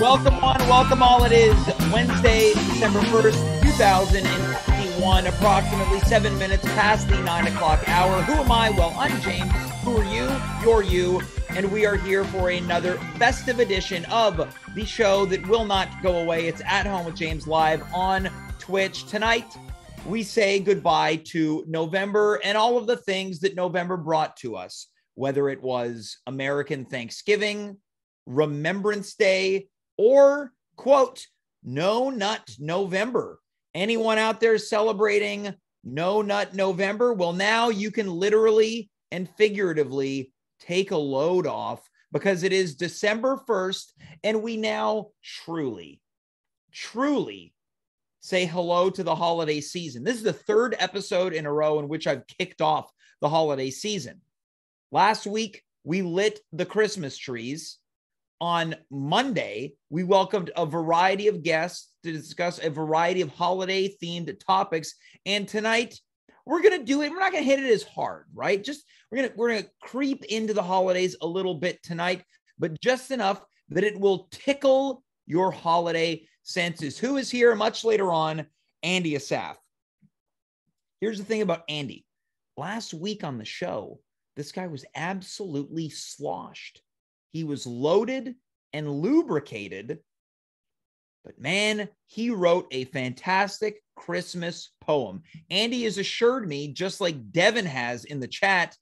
Welcome one, welcome all. It is Wednesday, December 1st, 2021, approximately 7 minutes past the 9 o'clock hour. Who am I? Well, I'm James. Who are you? You're you. And we are here for another festive edition of the show that will not go away. It's At Home with James live on Twitch. Tonight, we say goodbye to November and all of the things that November brought to us, whether it was American Thanksgiving, Remembrance Day, or, quote, No Nut November. Anyone out there celebrating No Nut November? Well, now you can literally and figuratively take a load off because it is December 1st, and we now truly say hello to the holiday season. This is the third episode in a row in which I've kicked off the holiday season. Last week, we lit the Christmas trees. On Monday, we welcomed a variety of guests to discuss a variety of holiday-themed topics. And tonight, we're going to do it. We're not going to hit it as hard, right? We're going to creep into the holidays a little bit tonight, but just enough that it will tickle your holiday senses. Who is here much later on? Andy Asaf. Here's the thing about Andy. Last week on the show, this guy was absolutely sloshed. He was loaded and lubricated, but man, he wrote a fantastic Christmas poem. Andy has assured me, just like Devin has in the chat,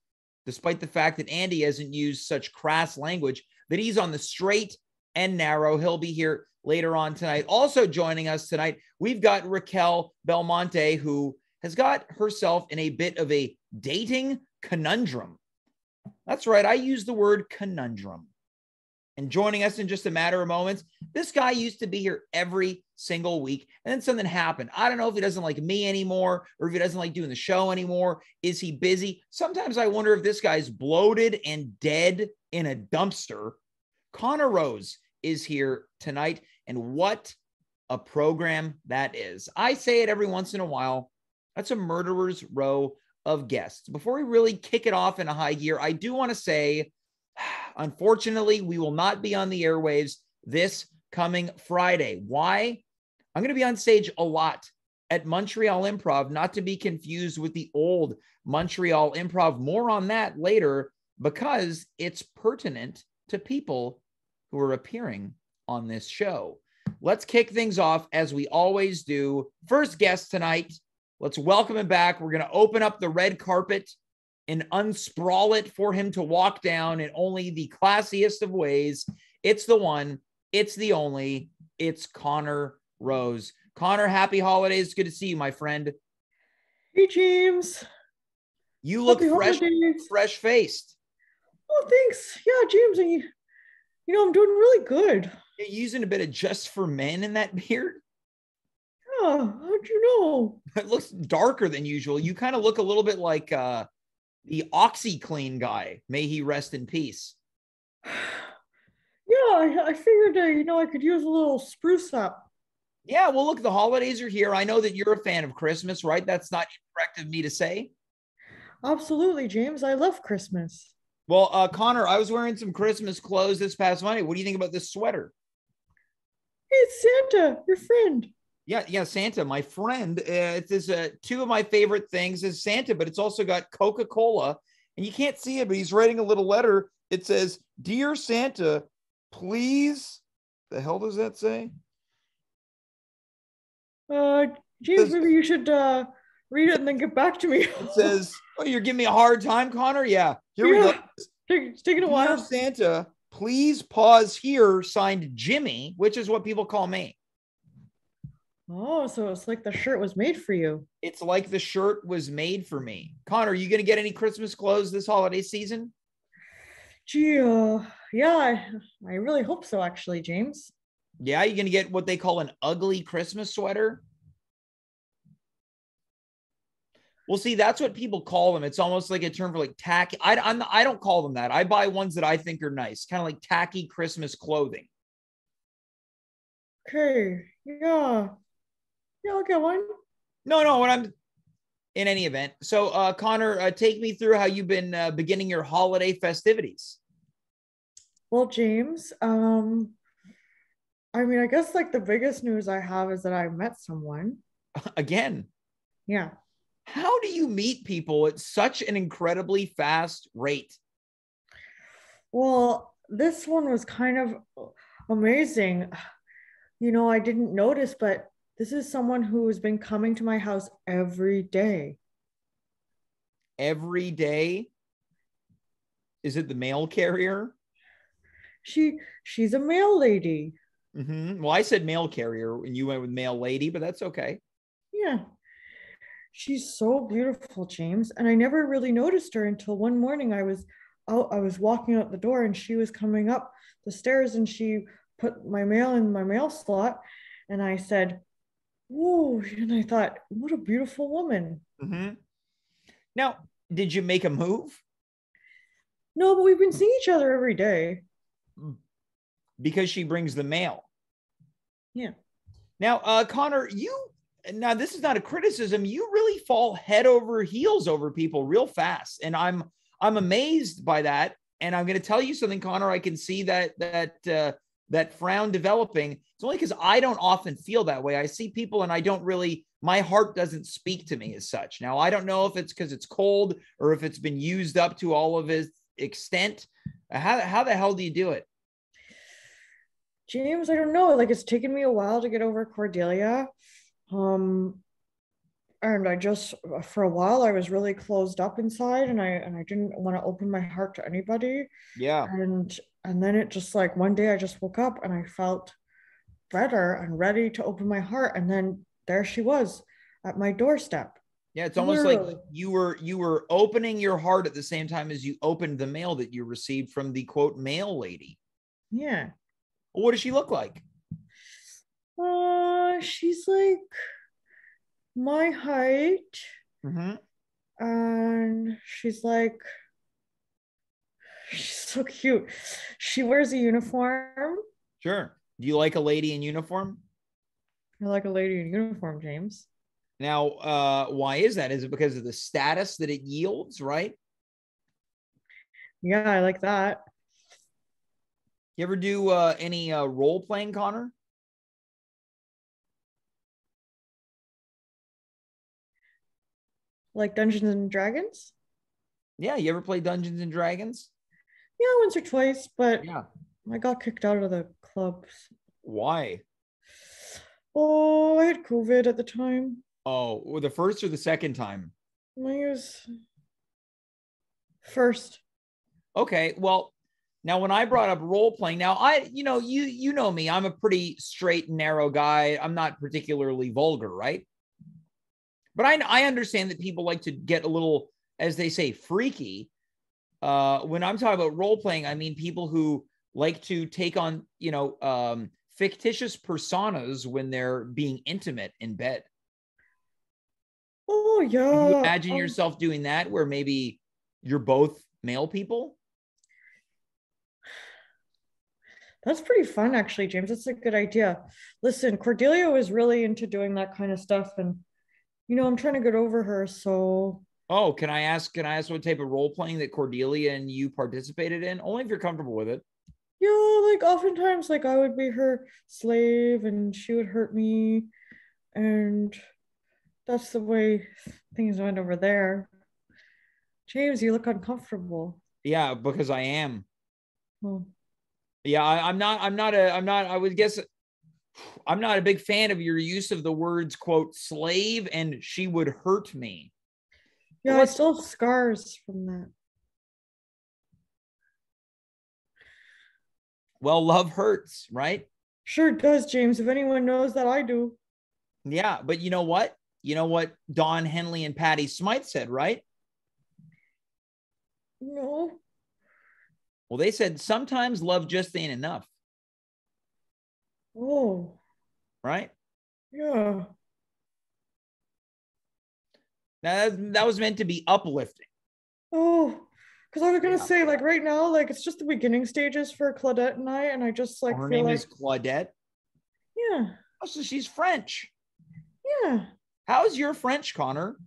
despite the fact that Andy hasn't used such crass language, that he's on the straight and narrow. He'll be here later on tonight. Also joining us tonight, we've got Raquel Belmonte, who has got herself in a bit of a dating conundrum. That's right, I use the word conundrum. And joining us in just a matter of moments, this guy used to be here every single week, and then something happened. I don't know if he doesn't like me anymore or if he doesn't like doing the show anymore. Is he busy? Sometimes I wonder if this guy's bloated and dead in a dumpster. Connor Rose is here tonight, and what a program that is. I say it every once in a while. That's a murderer's row of guests. Before we really kick it off in a high gear, I do want to say, unfortunately, we will not be on the airwaves this coming Friday. Why? I'm going to be on stage a lot at Montreal Improv, not to be confused with the old Montreal Improv. More on that later because it's pertinent to people who are appearing on this show. Let's kick things off as we always do. First guest tonight, let's welcome him back. We're going to open up the red carpet and unsprawl it for him to walk down in only the classiest of ways. It's the one, it's the only, it's Connor Rose. Connor, happy holidays. Good to see you, my friend. Hey, James. You look fresh-faced. Oh, thanks. Yeah, James, I'm doing really good. You're using a bit of Just for Men in that beard? Yeah, how'd you know? It looks darker than usual. You kind of look a little bit like the OxyClean guy. May he rest in peace. Yeah, I figured, I could use a little spruce up. Yeah, well, look, the holidays are here. I know that you're a fan of Christmas, right? That's not incorrect of me to say. Absolutely, James. I love Christmas. Well, Connor, I was wearing some Christmas clothes this past Monday. What do you think about this sweater? Hey, it's Santa, your friend. Yeah, Santa, my friend. It is two of my favorite things is Santa, but it's also got Coca-Cola, and you can't see it, but he's writing a little letter. It says, "Dear Santa, please." The hell does that say? James, maybe you should read it and then get back to me. It says, "Oh, you're giving me a hard time, Connor." Yeah, here we go. It's taking a while. Dear Santa, please pause here. Signed, Jimmy, which is what people call me. Oh, so it's like the shirt was made for you. It's like the shirt was made for me. Connor, are you going to get any Christmas clothes this holiday season? Gee, yeah, I really hope so, actually, James. Yeah, you're going to get what they call an ugly Christmas sweater? Well, see, that's what people call them. It's almost like a term for like tacky. I don't call them that. I buy ones that I think are nice, kind of like tacky Christmas clothing. Okay, yeah. Yeah, I'll get one. No, what I'm in any event. So, Connor, take me through how you've been beginning your holiday festivities. Well, James, I mean, I guess like the biggest news I have is that I met someone. Again, Yeah. how do you meet people at such an incredibly fast rate? Well, this one was kind of amazing. I didn't notice, but this is someone who has been coming to my house every day. Every day? Is it the mail carrier? She's a mail lady. Well, I said mail carrier and you went with mail lady, but that's okay. Yeah. She's so beautiful, James. And I never really noticed her until one morning I was walking out the door and she was coming up the stairs and she put my mail in my mail slot. And I said, whoa. And I thought, what a beautiful woman. Mm-hmm. Now, did you make a move? No, but we've been seeing each other every day. Because she brings the mail. Yeah. Now, Connor, now this is not a criticism. You really fall head over heels over people real fast, and I'm amazed by that. And I'm going to tell you something, Connor. I can see that frown developing. It's only because I don't often feel that way. I see people, and I don't really. My heart doesn't speak to me as such. Now, I don't know if it's because it's cold or if it's been used up to all of its extent. How the hell do you do it? James, I don't know. Like it's taken me a while to get over Cordelia. Um, and I just for a while I was really closed up inside and I didn't want to open my heart to anybody. Yeah. And then it just like one day I just woke up and I felt better and ready to open my heart. And then there she was at my doorstep. Yeah, it's almost like Literally. you were opening your heart at the same time as you opened the mail that you received from the quote mail lady. Yeah. Well, what does she look like? She's like my height, Mm-hmm. and she's so cute. She wears a uniform. Sure. Do you like a lady in uniform? I like a lady in uniform, James. Now, why is that? Is it because of the status that it yields, right? Yeah, I like that. You ever do any role playing, Connor? Like Dungeons and Dragons. Yeah, you ever play Dungeons and Dragons? Yeah, once or twice, but Yeah. I got kicked out of the clubs. Why? Oh, I had COVID at the time. Oh, well, the first or the second time? I was first. Okay, well, now when I brought up role playing, now you know me, I'm a pretty straight and narrow guy. I'm not particularly vulgar, right? But I understand that people like to get a little, as they say, freaky. When I'm talking about role playing, I mean people who like to take on, fictitious personas when they're being intimate in bed. Oh Can you yeah. imagine yourself doing that where maybe you're both male people? That's pretty fun, actually, James. That's a good idea. Listen, Cordelia was really into doing that kind of stuff, and I'm trying to get over her. So Oh, can I ask what type of role playing that Cordelia and you participated in? Only if you're comfortable with it. yeah, like oftentimes, like I would be her slave, and she would hurt me, and that's the way things went over there. James, you look uncomfortable. Yeah, because I am. Oh, Yeah, I would guess I'm not a big fan of your use of the words quote slave and she would hurt me. yeah, I still have scars from that. Well, love hurts, right? Sure does, James. If anyone knows that, I do. Yeah, but you know what? You know what Don Henley and Patty Smythe said, right? No. Well, they said sometimes love just ain't enough, Oh, right? yeah. Now, that was meant to be uplifting. Oh, because I was gonna Yeah. say, like right now, like it's just the beginning stages for Claudette and I just like Her feel name like, is Claudette. yeah, Oh, so she's French. yeah. How's your French, Connor?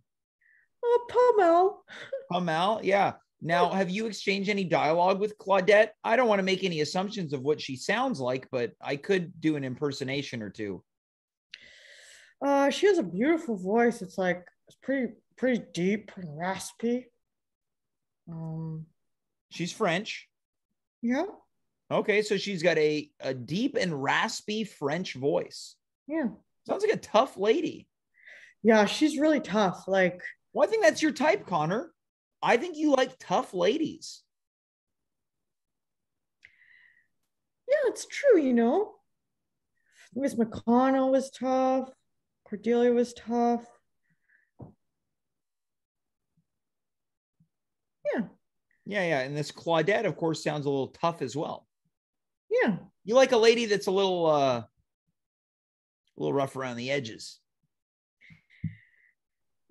Oh, Pamel. Come out. Yeah. Now, have you exchanged any dialogue with Claudette? I don't want to make any assumptions of what she sounds like, but I could do an impersonation or two. She has a beautiful voice. It's pretty deep and raspy. Um, She's French. yeah, Okay, so she's got a deep and raspy French voice. yeah. Sounds like a tough lady. Yeah, she's really tough. Like, Well, I think that's your type, Connor. I think you like tough ladies. yeah, it's true, you know. Miss McConnell was tough. Cordelia was tough. Yeah, Yeah. And this Claudette, of course, sounds a little tough as well. yeah. You like a lady that's a little rough around the edges.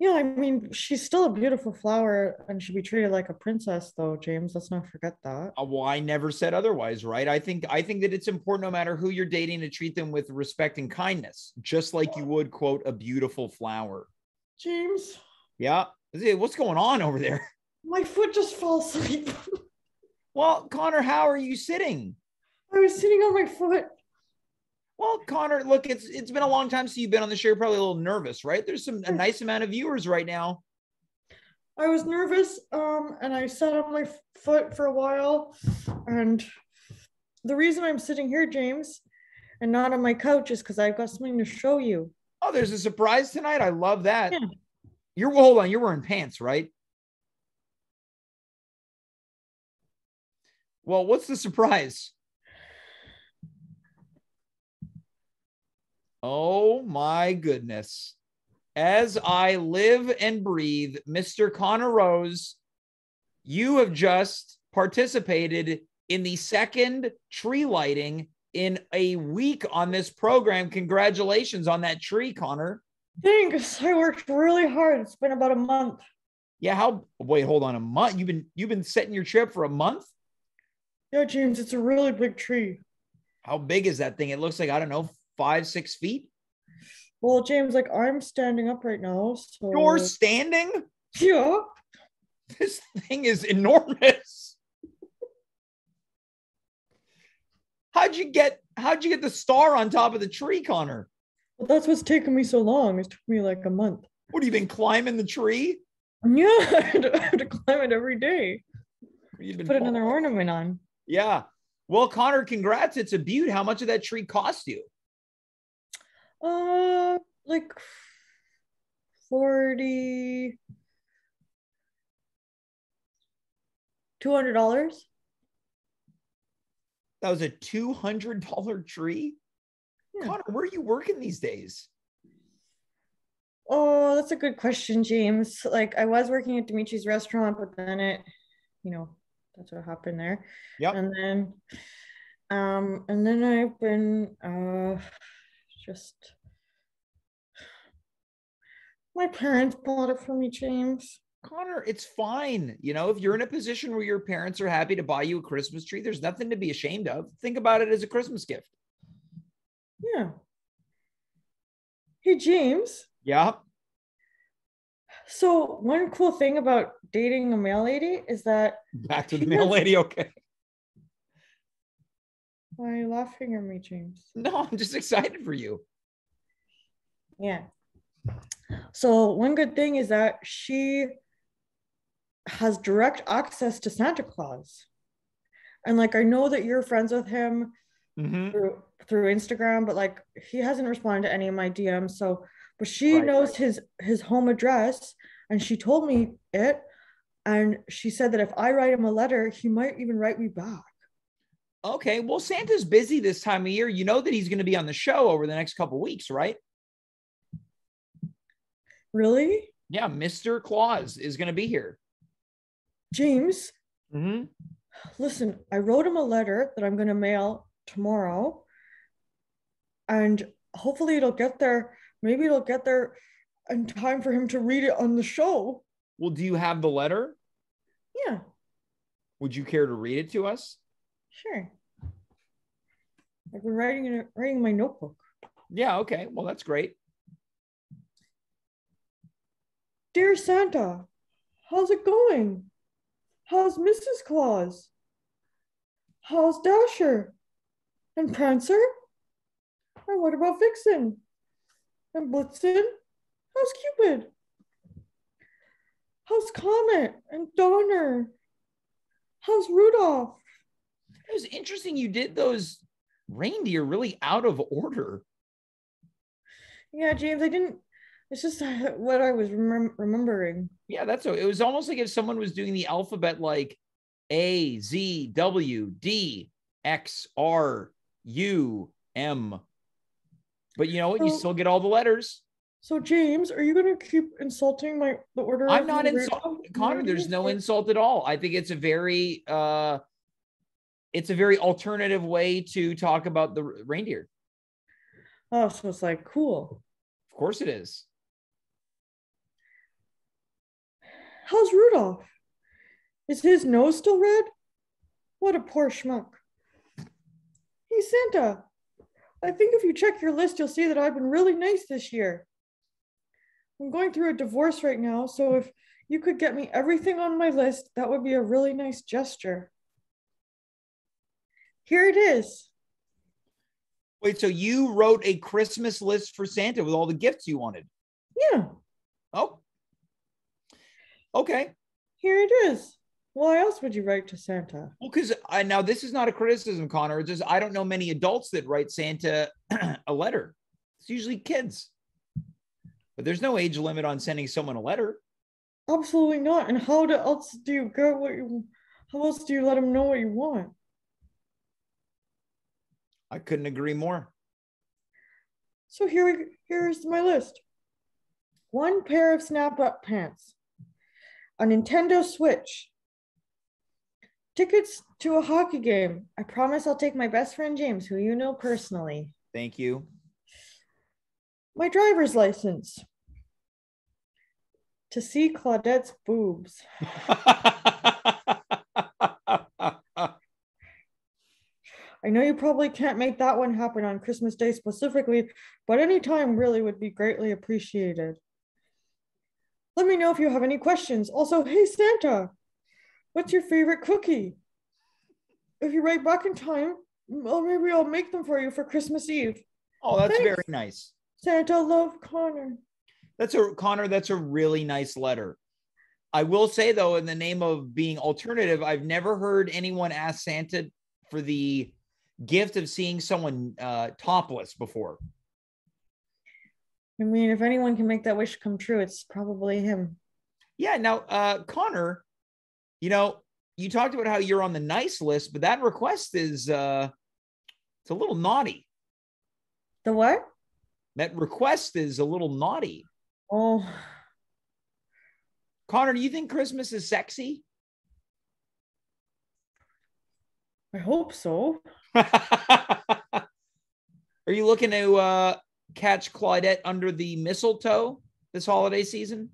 Yeah, I mean, she's still a beautiful flower and should be treated like a princess, though, James. Let's not forget that. Well, I never said otherwise, right? I think that it's important, no matter who you're dating, to treat them with respect and kindness, just like you would, quote, a beautiful flower. James, Yeah. What's going on over there? my foot just fell asleep. Well, Connor, how are you sitting? I was sitting on my foot. Well, Connor, look, it's been a long time since you've been on the show. You're probably a little nervous, right? There's a nice amount of viewers right now. I was nervous, and I sat on my foot for a while. And the reason I'm sitting here, James, and not on my couch is because I've got something to show you. Oh, there's a surprise tonight. I love that. Yeah. Hold on, you're wearing pants, right? Well, what's the surprise? Oh my goodness. As I live and breathe, Mr. Connor Rose, you have just participated in the second tree lighting in a week on this program. Congratulations on that tree, Connor. Thanks. I worked really hard. It's been about a month. Yeah, wait, hold on, a month? You've been setting your trip for a month? Yeah, James, it's a really big tree. How big is that thing? It looks like, I don't know, 5-6 feet. Well, James, like I'm standing up right now, so You're standing? yeah. This thing is enormous. How'd you get the star on top of the tree, Connor? Well, that's what's taken me so long. It took me like a month. What, have you been climbing the tree? Yeah, I had to climb it every day. Put another ornament on. Yeah. Well, Connor, congrats. It's a beaut. How much of that tree cost you? Like 40, $200. That was a $200 tree? Yeah. Connor, where are you working these days? Oh, that's a good question, James. Like I was working at Dimitri's restaurant, but then that's what happened there. Yep. And then I've been just my parents bought it for me, James. Connor, it's fine. If you're in a position where your parents are happy to buy you a Christmas tree, there's nothing to be ashamed of. Think about it as a Christmas gift. Yeah. Hey, James. Yeah. So one cool thing about dating a mail lady is that back to the mail lady. Okay. Why are you laughing at me, James? No, I'm just excited for you. Yeah. So one good thing is that she has direct access to Santa Claus. And like, I know that you're friends with him through Instagram, but like he hasn't responded to any of my DMs. So, but she knows his home address and she told me it. And she said that if I write him a letter, he might even write me back. Okay. Well, Santa's busy this time of year. You know that he's going to be on the show over the next couple of weeks, right? Really? Yeah. Mr. Claus is going to be here. James, listen, I wrote him a letter that I'm going to mail tomorrow. And hopefully it'll get there. Maybe it'll get there in time for him to read it on the show. Well, do you have the letter? Yeah. Would you care to read it to us? Sure. I've been writing in my notebook. Yeah, okay. Well, that's great. Dear Santa, how's it going? How's Mrs. Claus? How's Dasher? And Prancer? And what about Vixen? And Blitzen? How's Cupid? How's Comet and Donner? How's Rudolph? It was interesting you did those reindeer really out of order. Yeah, James, I didn't. It's just what I was remembering. Yeah, that's so. It was almost like if someone was doing the alphabet like A, Z, W, D, X, R, U, M. But you know what? You still get all the letters. So, James, are you going to keep insulting the order? I'm not insulting, Connor. There's no insult at all. I think it's a very alternative way to talk about the reindeer. Oh, so it's like cool. Of course it is. How's Rudolph? Is his nose still red? What a poor schmuck. Hey, Santa, I think if you check your list, you'll see that I've been really nice this year. I'm going through a divorce right now, so if you could get me everything on my list, that would be a really nice gesture. Here it is. Wait, so you wrote a Christmas list for Santa with all the gifts you wanted? Yeah. Oh. Okay. Here it is. Why else would you write to Santa? Well, because now this is not a criticism, Connor. It's just I don't know many adults that write Santa a letter. It's usually kids. But there's no age limit on sending someone a letter. Absolutely not. And how else do you go? How else do you let them know what you want? I couldn't agree more. So here's my list. 1 pair of snap-up pants, a Nintendo Switch, tickets to a hockey game. I promise I'll take my best friend James, who you know personally. Thank you. My driver's license. To see Claudette's boobs. I know you probably can't make that one happen on Christmas Day specifically, but any time really would be greatly appreciated. Let me know if you have any questions. Also, hey Santa, what's your favorite cookie? If you write back in time, well, maybe I'll make them for you for Christmas Eve. Oh, that's Thanks. Very nice. Santa, love, Connor. Connor, that's a really nice letter. I will say though, in the name of being alternative, I've never heard anyone ask Santa for the gift of seeing someone topless before. I mean, if anyone can make that wish come true, it's probably him. Yeah. Now, Connor, you know, you talked about how you're on the nice list, but that request is it's a little naughty. The what? That request is a little naughty. Oh. Connor, do you think Christmas is sexy? I hope so. Are you looking to catch Claudette under the mistletoe this holiday season?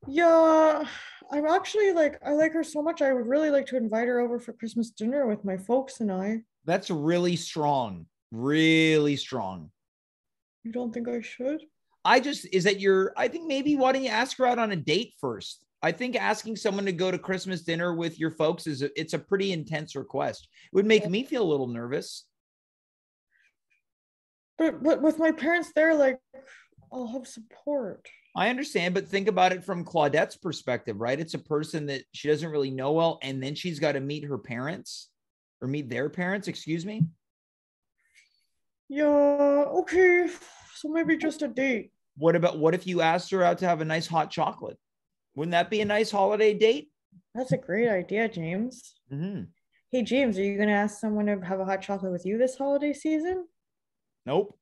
Yeah, I'm actually I like her so much. I would really like to invite her over for Christmas dinner with my folks and I. That's really strong. Really strong. You don't think I should? I think maybe why don't you ask her out on a date first? I think asking someone to go to Christmas dinner with your folks it's a pretty intense request. It would make me feel a little nervous. But with my parents there, I'll have support. I understand, but think about it from Claudette's perspective, right? It's a person that she doesn't really know well, and then she's got to meet her parents or meet their parents, excuse me. Yeah, okay. So maybe just a date. What if you asked her out to have a nice hot chocolate? Wouldn't that be a nice holiday date? That's a great idea, James. Mm-hmm. Hey, James, are you going to ask someone to have a hot chocolate with you this holiday season? Nope.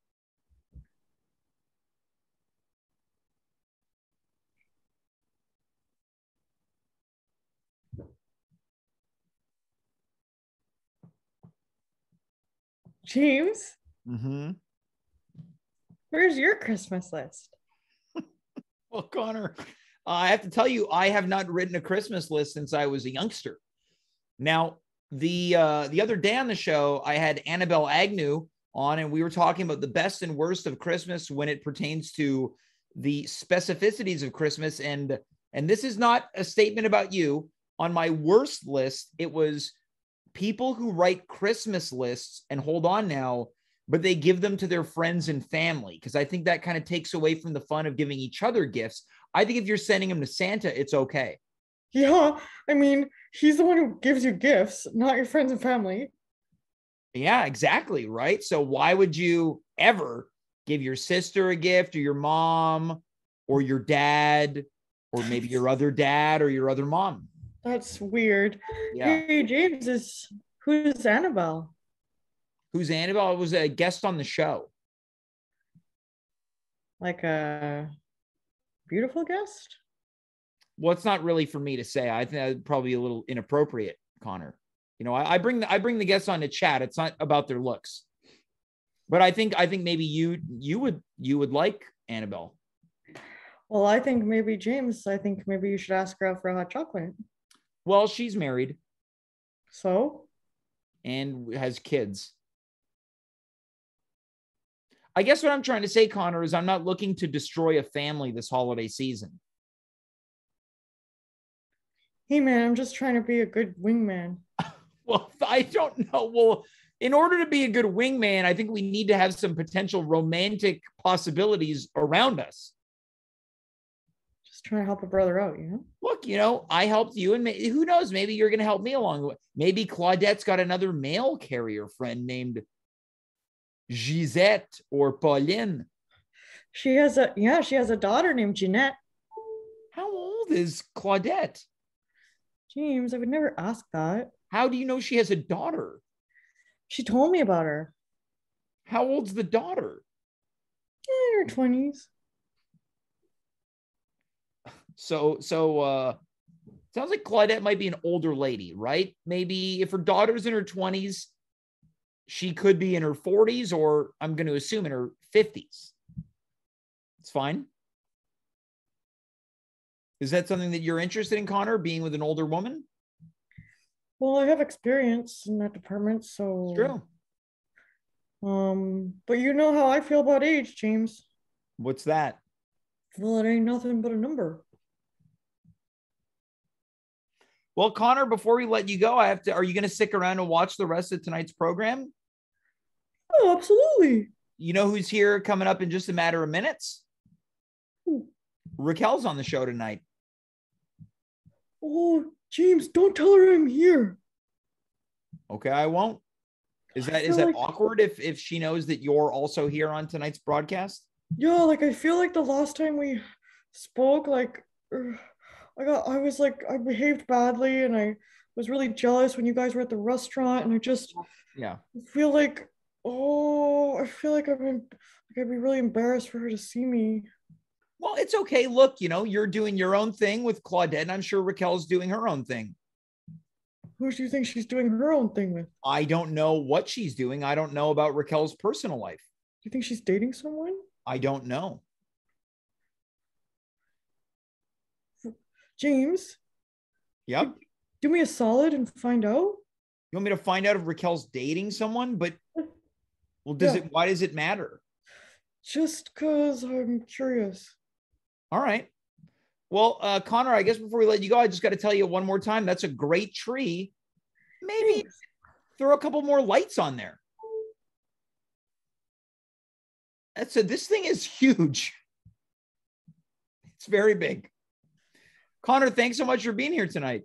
James? Mm-hmm. Where's your Christmas list? Well, Connor, I have to tell you, I have not written a Christmas list since I was a youngster. Now, the other day on the show, I had Annabelle Agnew on, and we were talking about the best and worst of Christmas when it pertains to the specificities of Christmas. And this is not a statement about you. on my worst list, it was people who write Christmas lists and hold on now, but they give them to their friends and family. Because I think that kind of takes away from the fun of giving each other gifts. I think if you're sending them to Santa, it's okay. Yeah, I mean, he's the one who gives you gifts, not your friends and family. Yeah, exactly. Right. So why would you ever give your sister a gift, or your mom, or your dad, or maybe your other dad or your other mom? That's weird. Yeah. Hey, James, who's Annabelle? Who's Annabelle? I was a guest on the show. Like a beautiful guest? Well, it's not really for me to say. I think that's probably a little inappropriate, Connor. You know, I bring the guests on to chat. It's not about their looks. But I think maybe you would like Annabelle. Well, I think maybe you should ask her out for a hot chocolate. Well, she's married. So? And has kids. I guess what I'm trying to say, Connor, is I'm not looking to destroy a family this holiday season. Hey, man, I'm just trying to be a good wingman. Well, I don't know. Well, in order to be a good wingman, I think we need to have some potential romantic possibilities around us. Just trying to help a brother out, Look, I helped you, and who knows, maybe you're going to help me along the way. Maybe Claudette's got another mail carrier friend named Gisette or Pauline. She has a daughter named Jeanette. How old is Claudette? James, I would never ask that. How do you know she has a daughter? She told me about her. How old's the daughter? In her 20s. So sounds like Claudette might be an older lady, right? Maybe if her daughter's in her 20s, she could be in her 40s, or I'm going to assume in her 50s. It's fine. Is that something that you're interested in, Connor, being with an older woman? Well, I have experience in that department, so. It's true. But you know how I feel about age, James. What's that? Well, it ain't nothing but a number. Well, Connor, before we let you go, are you going to stick around and watch the rest of tonight's program? Oh, absolutely. You know who's here coming up in just a matter of minutes? Raquel's on the show tonight. Oh, James, don't tell her I'm here. Okay, I won't. Is that awkward if she knows that you're also here on tonight's broadcast? Yeah, I feel like the last time we spoke, I behaved badly, and I was really jealous when you guys were at the restaurant, and I feel like I'd be really embarrassed for her to see me. Well, it's okay. Look, you're doing your own thing with Claudette, and I'm sure Raquel's doing her own thing. Who do you think she's doing her own thing with? I don't know what she's doing. I don't know about Raquel's personal life. Do you think she's dating someone? I don't know. James? Yep. Do me a solid and find out? You want me to find out if Raquel's dating someone? But, well, why does it matter? Just because I'm curious. All right. Well, Connor, I guess before we let you go, I just got to tell you one more time, that's a great tree. Maybe throw a couple more lights on there. This thing is huge. It's very big. Connor, thanks so much for being here tonight.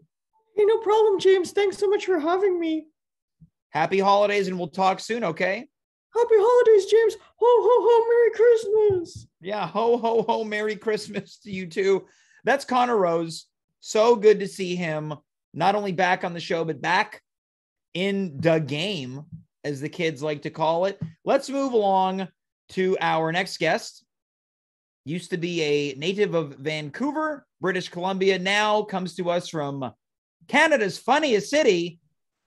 Hey, no problem, James. Thanks so much for having me. Happy holidays, and we'll talk soon, okay? Happy holidays, James. Ho, ho, ho, Merry Christmas. Yeah, ho, ho, ho, Merry Christmas to you too. That's Connor Rose. So good to see him, not only back on the show, but back in the game, as the kids like to call it. Let's move along to our next guest. Used to be a native of Vancouver, British Columbia, now comes to us from Canada's funniest city,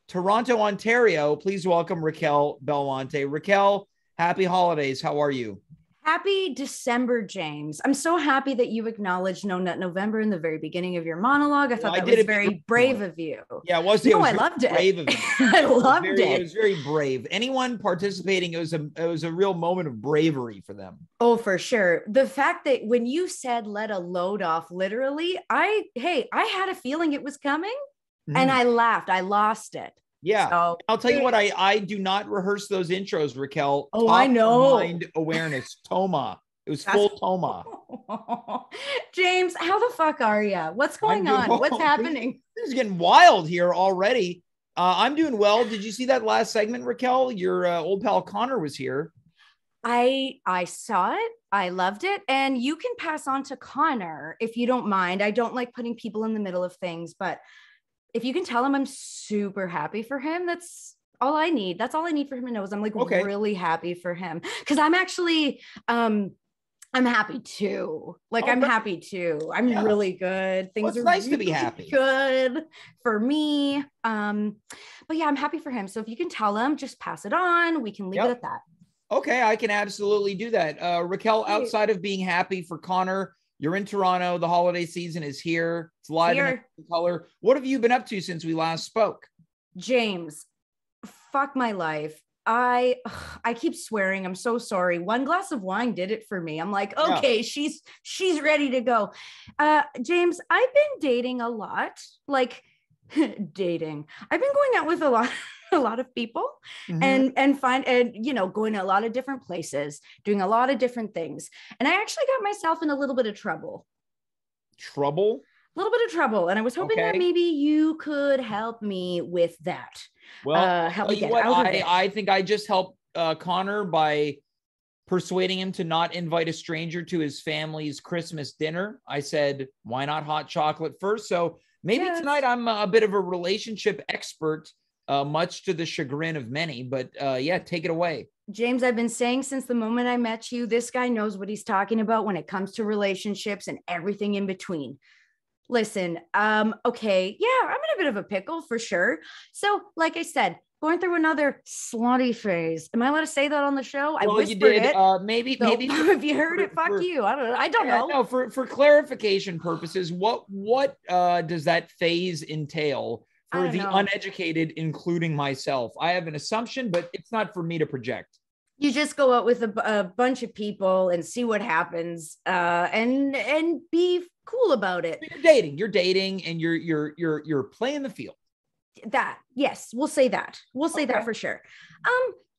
Toronto, Ontario. Please welcome Raquel Belmonte. Raquel, happy holidays. How are you? Happy December, James. I'm so happy that you acknowledged No Nut November in the very beginning of your monologue. I thought that was very brave of you. Yeah, it was. I loved it. Brave of you. I loved it. It was very brave. Anyone participating, it was a real moment of bravery for them. Oh, for sure. The fact that when you said let a load off, literally, I had a feeling it was coming. And I laughed. I lost it. Yeah. So, I'll tell you what, I do not rehearse those intros, Raquel. Oh, I know. Mind awareness. Toma. It was full Toma. James, how the fuck are you? What's going on? What's happening? This is getting wild here already. I'm doing well. Did you see that last segment, Raquel? Your old pal Connor was here. I saw it. I loved it. And you can pass on to Connor if you don't mind. I don't like putting people in the middle of things, but if you can tell him I'm super happy for him, that's all I need. That's all I need for him to know is I'm like really happy for him. Cause I'm actually, I'm happy too. Like I'm happy too. I'm really good. Things are nice really to be happy. Good for me. But yeah, I'm happy for him. So if you can tell him, just pass it on. We can leave it at that. Okay, I can absolutely do that. Raquel, outside of being happy for Connor, you're in Toronto. The holiday season is here. It's live in color. What have you been up to since we last spoke? James, fuck my life. I keep swearing. I'm so sorry. One glass of wine did it for me. I'm like, okay, she's ready to go. James, I've been dating a lot. Like dating. I've been going out with a lot of people and you know, going to a lot of different places, doing a lot of different things. And I actually got myself in a little bit of trouble. A little bit of trouble. And I was hoping that maybe you could help me with that. Well, help me get out of it. I think I just helped Connor by persuading him to not invite a stranger to his family's Christmas dinner. I said, why not hot chocolate first? So maybe tonight I'm a bit of a relationship expert, much to the chagrin of many, but take it away. James, I've been saying since the moment I met you, this guy knows what he's talking about when it comes to relationships and everything in between. Listen, okay, yeah, I'm in a bit of a pickle for sure. So, like I said, going through another slutty phase. Am I allowed to say that on the show? I whispered you did. it. Maybe if you heard it, fuck you. I don't know. No, for clarification purposes, what does that phase entail for the uneducated, including myself? I have an assumption, but it's not for me to project. You just go out with a bunch of people and see what happens, and be cool about it. You're dating, and you're playing the field. That, yes, we'll say that. We'll say that for sure.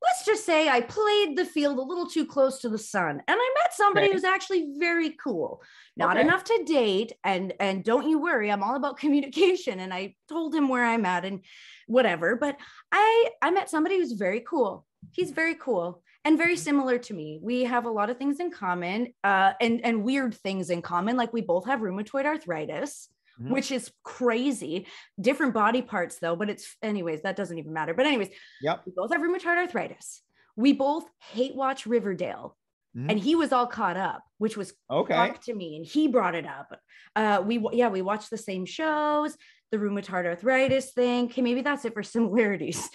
Let's just say I played the field a little too close to the sun, and I met somebody who's actually very cool. Not enough to date, and don't you worry, I'm all about communication. And I told him where I'm at and whatever. But I met somebody who's very cool. He's very cool and very similar to me. We have a lot of things in common, and weird things in common. Like we both have rheumatoid arthritis. Which is crazy. Different body parts though, but anyways, that doesn't even matter. But anyways, we both have rheumatoid arthritis. We both hate watch Riverdale. And he was all caught up, which was fuck to me. And he brought it up. We watched the same shows, the rheumatoid arthritis thing. Okay, maybe that's it for similarities.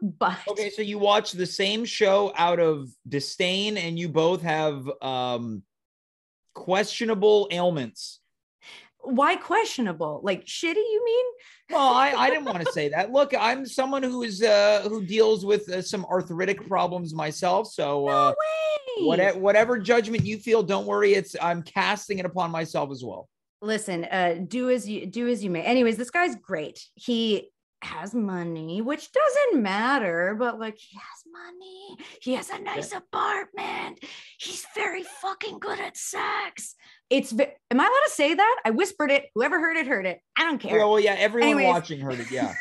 But so you watch the same show out of disdain, and you both have questionable ailments. Why questionable? Like shitty, you mean? Well, I didn't want to say that. Look, I'm someone who deals with some arthritic problems myself. So no way. Whatever judgment you feel, don't worry. I'm casting it upon myself as well. Listen, do as you may. Anyways, this guy's great. He has money, which doesn't matter, but like he has money. He has a nice apartment. He's very fucking good at sex. Am I allowed to say that? I whispered it. Whoever heard it. I don't care. Everyone watching heard it. Yeah.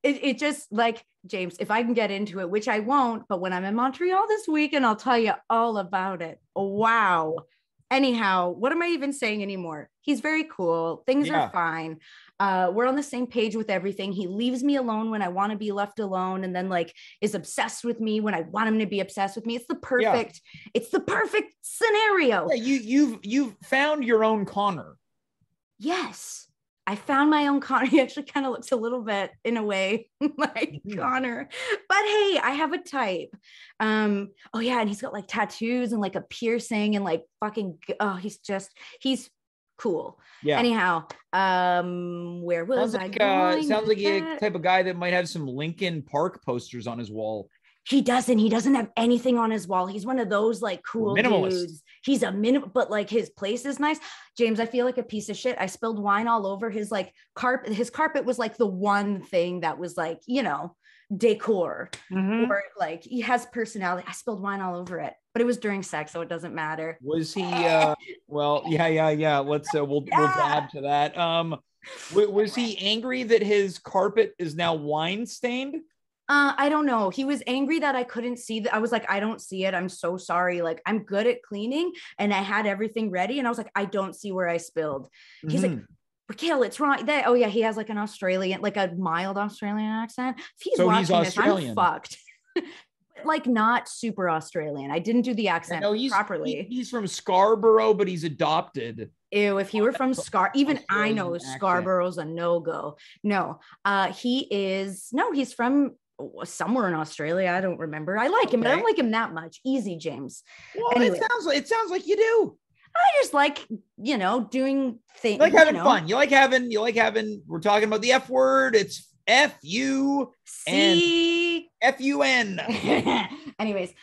it just like, James, if I can get into it, which I won't, but when I'm in Montreal this weekend, I'll tell you all about it. Wow. Anyhow, what am I even saying anymore? He's very cool. Things are fine. We're on the same page with everything. He leaves me alone when I want to be left alone, and then like is obsessed with me when I want him to be obsessed with me. It's the perfect scenario. Yeah, you've found your own Connor. Yes. I found my own Connor. He actually kind of looks a little bit, in a way, like Connor. But hey, I have a type. And he's got like tattoos and like a piercing and like fucking. He's cool. Yeah. Anyhow, where was I going? Sounds like a type of guy that might have some Linkin Park posters on his wall. He doesn't have anything on his wall. He's one of those like cool dudes. He's a minimum, but like his place is nice. James, I feel like a piece of shit. I spilled wine all over his like carpet. His carpet was like the one thing that was like, you know, decor, or like he has personality. I spilled wine all over it, but it was during sex, so it doesn't matter. Was he well, yeah. Let's we'll add to that. Was he angry that his carpet is now wine stained? I don't know. He was angry that I couldn't see that. I was like, I don't see it. I'm so sorry. Like, I'm good at cleaning and I had everything ready. And I was like, I don't see where I spilled. He's like, Raquel, it's wrong. Oh yeah, he has like an Australian, like a mild Australian accent. If he's So watching he's this, Australian. I'm fucked. Like not super Australian. I didn't do the accent properly. He's from Scarborough, but he's adopted. Ew, if he were from even Australian I know accent. Scarborough's a no-go. No, he's from somewhere in Australia. I don't remember. I like him, but I don't like him that much. Easy, James. Well, anyway, it sounds like you do. I just like, you know, doing things. You like having fun. You like having, we're talking about the F word. It's F-U and F-U-N. Anyways,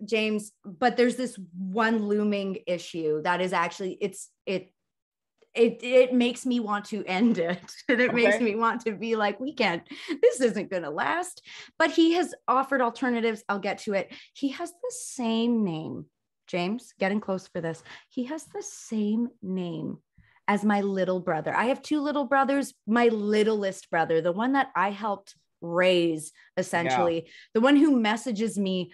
James, but there's this one looming issue that is actually, it makes me want to end it. And it makes me want to be like, this isn't going to last. But he has offered alternatives. I'll get to it. He has the same name. James, getting close for this. He has the same name as my little brother. I have two little brothers. My littlest brother, the one that I helped raise, essentially, the one who messages me,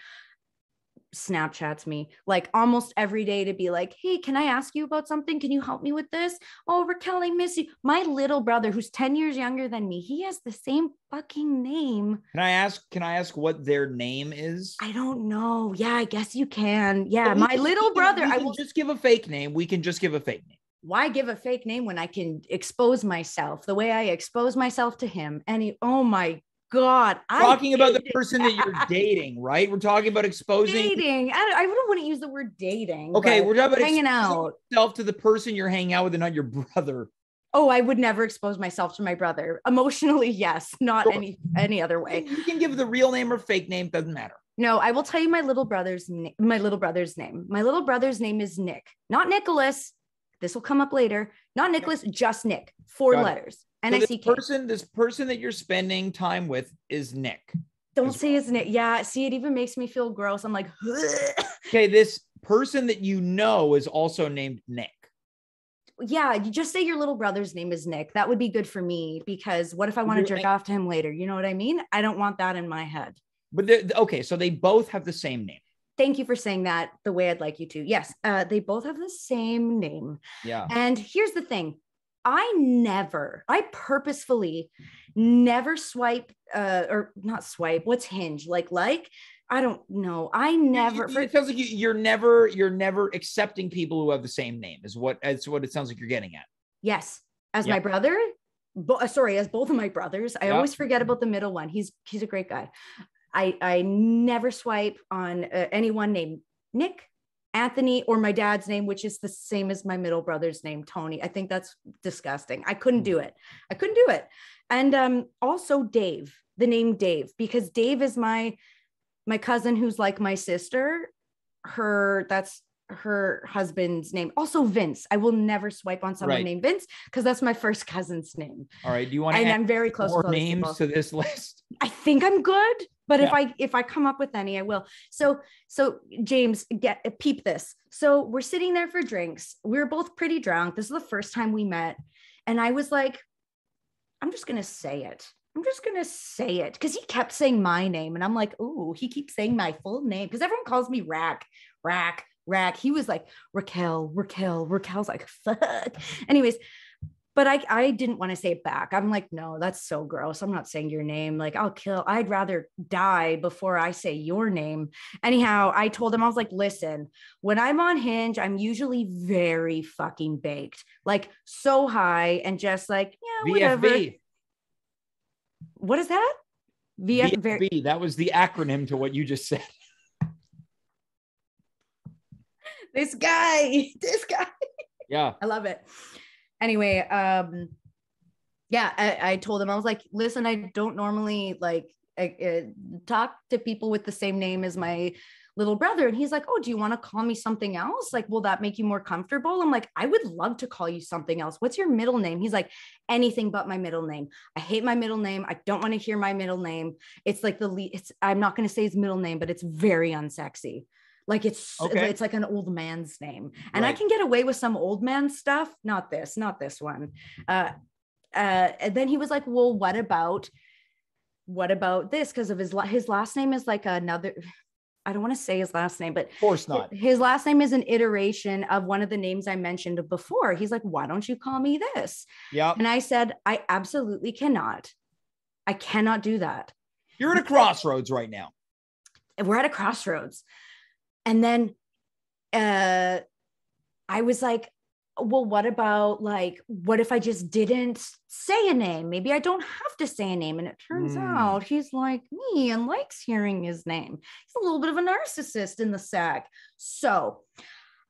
Snapchats me like almost every day to be like, hey, can I ask you about something? Can you help me with this? Oh, Raquel, I miss you. My little brother, who's 10 years younger than me, he has the same fucking name. Can I ask what their name is? I don't know. Yeah, I guess you can. Yeah, my little brother. I will just give a fake name. We can just give a fake name. Why give a fake name when I can expose myself the way I expose myself to him? And oh my God. Talking about the person that you're dating, right? We're talking about exposing. Dating. I don't want to use the word dating. Okay, we're talking about hanging out. Yourself to the person you're hanging out with and not your brother. Oh, I would never expose myself to my brother. Emotionally, yes. Not any other way. You can give the real name or fake name. Doesn't matter. No, I will tell you my little brother's name. My little brother's name is Nick, not Nicholas. This will come up later. Not Nicholas, just Nick. 4 letters. N-I-C-K. This person that you're spending time with is Nick. Don't say his name. Yeah, see, it even makes me feel gross. I'm like, okay, this person that you know is also named Nick. Yeah, you just say your little brother's name is Nick. That would be good for me, because what if I want to jerk off to him later? You know what I mean? I don't want that in my head. But okay, so they both have the same name. Thank you for saying that the way I'd like you to. Yes, they both have the same name. Yeah. And here's the thing. I purposefully never swipe or not swipe. What's Hinge? Like, I don't know. I never. It sounds like you're never accepting people who have the same name is what it sounds like you're getting at. Yes. As my brother, as both of my brothers. I always forget about the middle one. He's a great guy. I never swipe on anyone named Nick, Anthony, or my dad's name, which is the same as my middle brother's name, Tony. I think that's disgusting. I couldn't do it. And also Dave, the name Dave, because Dave is my cousin who's like my sister. That's her husband's name. Also Vince. I will never swipe on someone named Vince because that's my first cousin's name. All right. Do you want to add I'm very close more names to this list? I think I'm good. But if I come up with any, I will. So James, peep this. So we're sitting there for drinks. We were both pretty drunk. This is the first time we met. And I was like, I'm just going to say it. Because he kept saying my name. And I'm like, ooh, he keeps saying my full name. Because everyone calls me Rack. He was like, Raquel. Raquel's like, fuck. Anyways, but I didn't want to say it back. I'm like, no, that's so gross. I'm not saying your name. Like, I'd rather die before I say your name. Anyhow, I told him, I was like, listen, when I'm on Hinge, I'm usually very fucking baked, like so high and just like, yeah, whatever. VFB. What is that? VFB. That was the acronym to what you just said. This guy. Yeah. I love it. Anyway, I told him, I was like, listen, I don't normally talk to people with the same name as my little brother. And he's like, oh, do you want to call me something else? Like, will that make you more comfortable? I'm like, I would love to call you something else. What's your middle name? He's like, anything but my middle name. I hate my middle name. I don't want to hear my middle name. It's like I'm not going to say his middle name, but it's very unsexy. Like it's like an old man's name. And I can get away with some old man stuff. Not this one. And then he was like, well, what about this? Because of his last name is like another, I don't want to say his last name, but of course not. His last name is an iteration of one of the names I mentioned before. He's like, why don't you call me this? Yeah. And I said, I absolutely cannot. I cannot do that. You're at a crossroads right now. We're at a crossroads. And then I was like, well, what if I just didn't say a name? Maybe I don't have to say a name. And it turns out he's like me and likes hearing his name. He's a little bit of a narcissist in the sack. So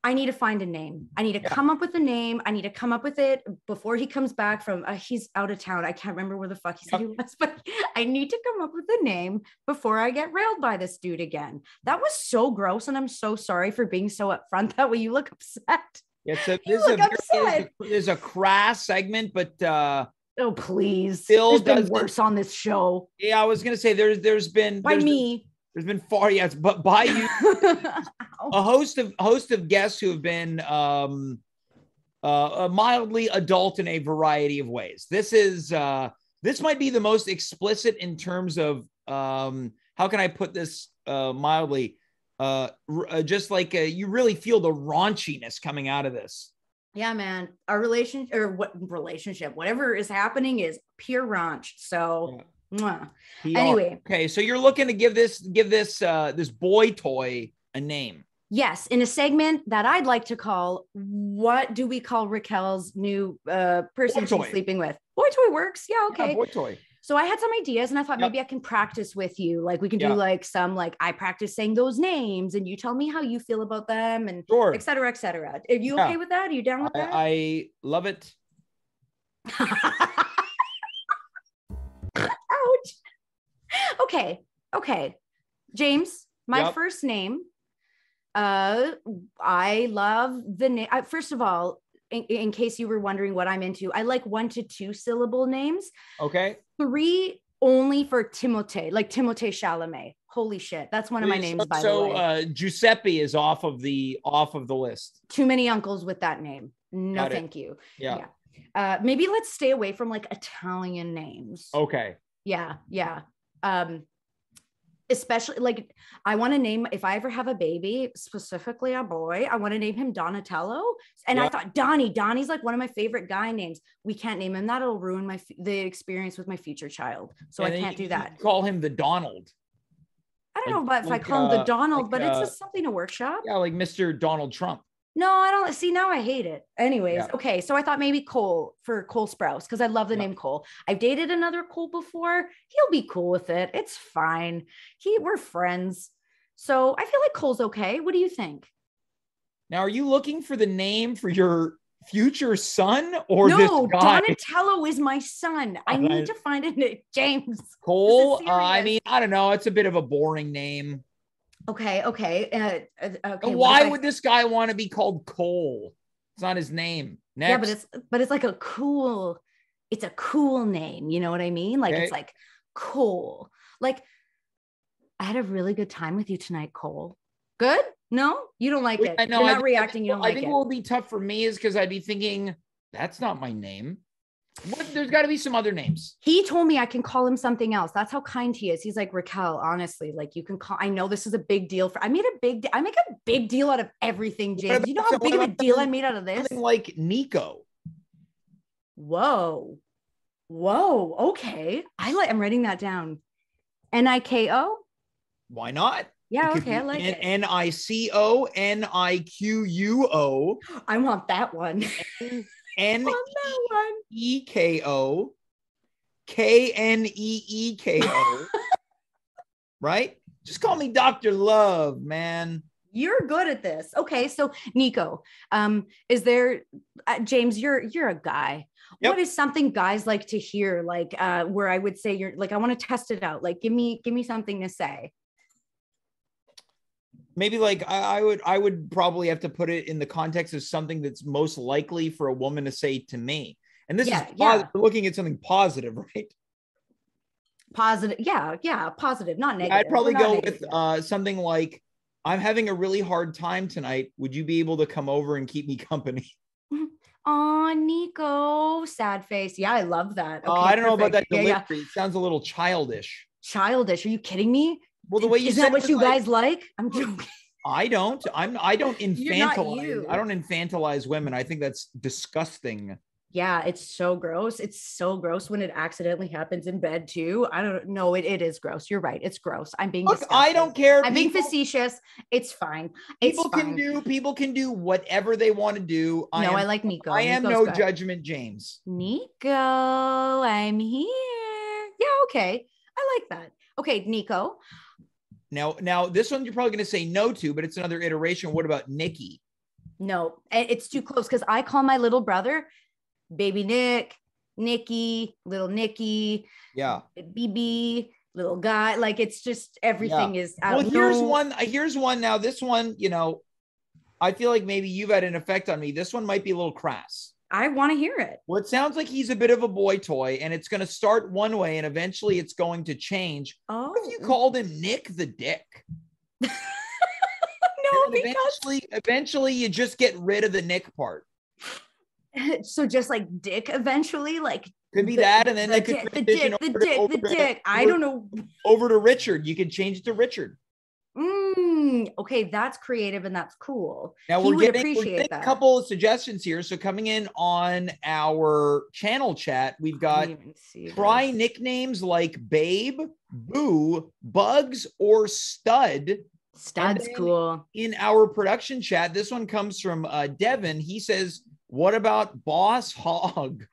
I need to find a name. I need to come up with a name. I need to come up with it before he comes back from, he's out of town. I can't remember where the fuck he said he was, but I need to come up with a name before I get railed by this dude again. That was so gross. And I'm so sorry for being so upfront that way. You look upset. There's a crass segment, but oh please, Phil there's been worse on this show. Yeah, I was gonna say there's been far, yes, but by you, a host of guests who have been mildly adult in a variety of ways. This might be the most explicit in terms of how can I put this mildly. Just like you really feel the raunchiness coming out of this. Yeah, man. Our relationship, whatever is happening is pure raunch. So anyway. Okay. So you're looking to give this boy toy a name. Yes. In a segment that I'd like to call, what do we call Raquel's new person she's sleeping with? Boy toy works. Yeah. Okay. Yeah, boy toy. So I had some ideas and I thought maybe I can practice with you. Like we can do like some, I practice saying those names and you tell me how you feel about them and et cetera, et cetera. Are you okay with that? Are you down with that? I love it. Ouch. Okay. James, my first name. I love the name. First of all, in case you were wondering what I'm into, I like 1 to 2 syllable names. Okay. 3 only for Timothée, like Timothée Chalamet. Holy shit. That's one of my names, by the way. So Giuseppe is off of the list. Too many uncles with that name. No, thank you. Yeah. Maybe let's stay away from Italian names. Okay. Yeah. Especially I want to name, if I ever have a baby, specifically a boy, I want to name him Donatello. And I thought Donnie's like one of my favorite guy names. We can't name him. That'll ruin the experience with my future child. So I can't do that. Call him the Donald. I don't know about if I call him the Donald, but it's just something to workshop. Yeah, like Mr. Donald Trump. No, I don't see. Now I hate it. Anyways, okay. So I thought maybe Cole for Cole Sprouse because I love the name Cole. I've dated another Cole before. He'll be cool with it. It's fine. We're friends. So I feel like Cole's okay. What do you think? Now, are you looking for the name for your future son or this guy? Donatello is my son. I need to find a name. James. Cole. I mean, I don't know. It's a bit of a boring name. Okay. Why would this guy want to be called Cole? It's not his name. Next. Yeah, but it's like it's a cool name. You know what I mean? It's like Cole. Like I had a really good time with you tonight, Cole. Good? No, you don't like it. You're not reacting. You don't like it. I think what will be tough for me is because I'd be thinking that's not my name. There's got to be some other names. He told me I can call him something else. That's how kind he is. He's like, Raquel, honestly, you can call. I know this is a big deal I make a big deal out of everything, James. You know how big of a deal I made out of this? Something like Nico. Whoa. Okay. I'm writing that down. Niko. Why not? Yeah. Okay. I like it. Nico, Niquo. I want that one. Neko, Kneeko. Right? Just call me Dr. Love, man. You're good at this. Okay, so Nico, is there James, you're a guy. Yep. What is something guys like to hear? Where I would say you're I want to test it out. Give me something to say. Maybe like I would probably have to put it in the context of something that's most likely for a woman to say to me. And this is we're looking at something positive, right? Positive. Yeah. Positive, not negative. I'd probably go with something like, I'm having a really hard time tonight. Would you be able to come over and keep me company? Oh, Nico, sad face. Yeah, I love that. Okay, I don't know about that delivery. Yeah. It sounds a little childish. Childish? Are you kidding me? Well, the way you is said that what you guys like? I'm joking. I don't infantilize. You. I don't infantilize women. I think that's disgusting. Yeah, it's so gross. It's so gross when it accidentally happens in bed too. I don't know. It is gross. You're right. It's gross. I'm being disgusting. I don't care. I'm being facetious. It's fine. People can do whatever they want to do. I like Nico. I am no judgment, James. Nico, I'm here. Yeah, okay. I like that. Okay, Nico. Now this one you're probably going to say no to, but it's another iteration. What about Nikki? No, it's too close because I call my little brother Baby Nick, Nikki, little Nikki, BB, little guy. Like it's just everything is out. Well, here's one. Now this one, I feel like maybe you've had an effect on me. This one might be a little crass. I want to hear it. Well, it sounds like he's a bit of a boy toy, and it's going to start one way, and eventually it's going to change. Oh, what if you called him Nick the Dick? No, eventually you just get rid of the Nick part. So just like Dick eventually, like could be that, and then they could the dick. I don't know. Over to Richard. You can change it to Richard. Okay, that's creative and that's cool. Now we're getting a couple of suggestions here. So coming in on our channel chat, we've got try nicknames like Babe, Boo, Bugs, or Stud. Stud's cool. In our production chat, this one comes from Devin. He says, what about Boss Hog?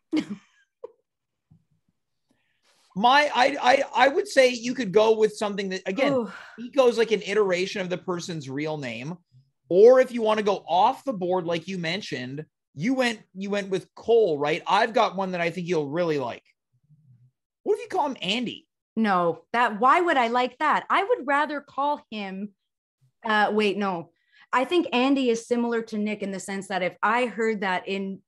I would say you could go with something that, again, he goes like an iteration of the person's real name. Or if you want to go off the board, like you mentioned, you went with Cole, right? I've got one that I think you'll really like. What if you call him Andy? No, why would I like that? I would rather call him, no. I think Andy is similar to Nick in the sense that if I heard that in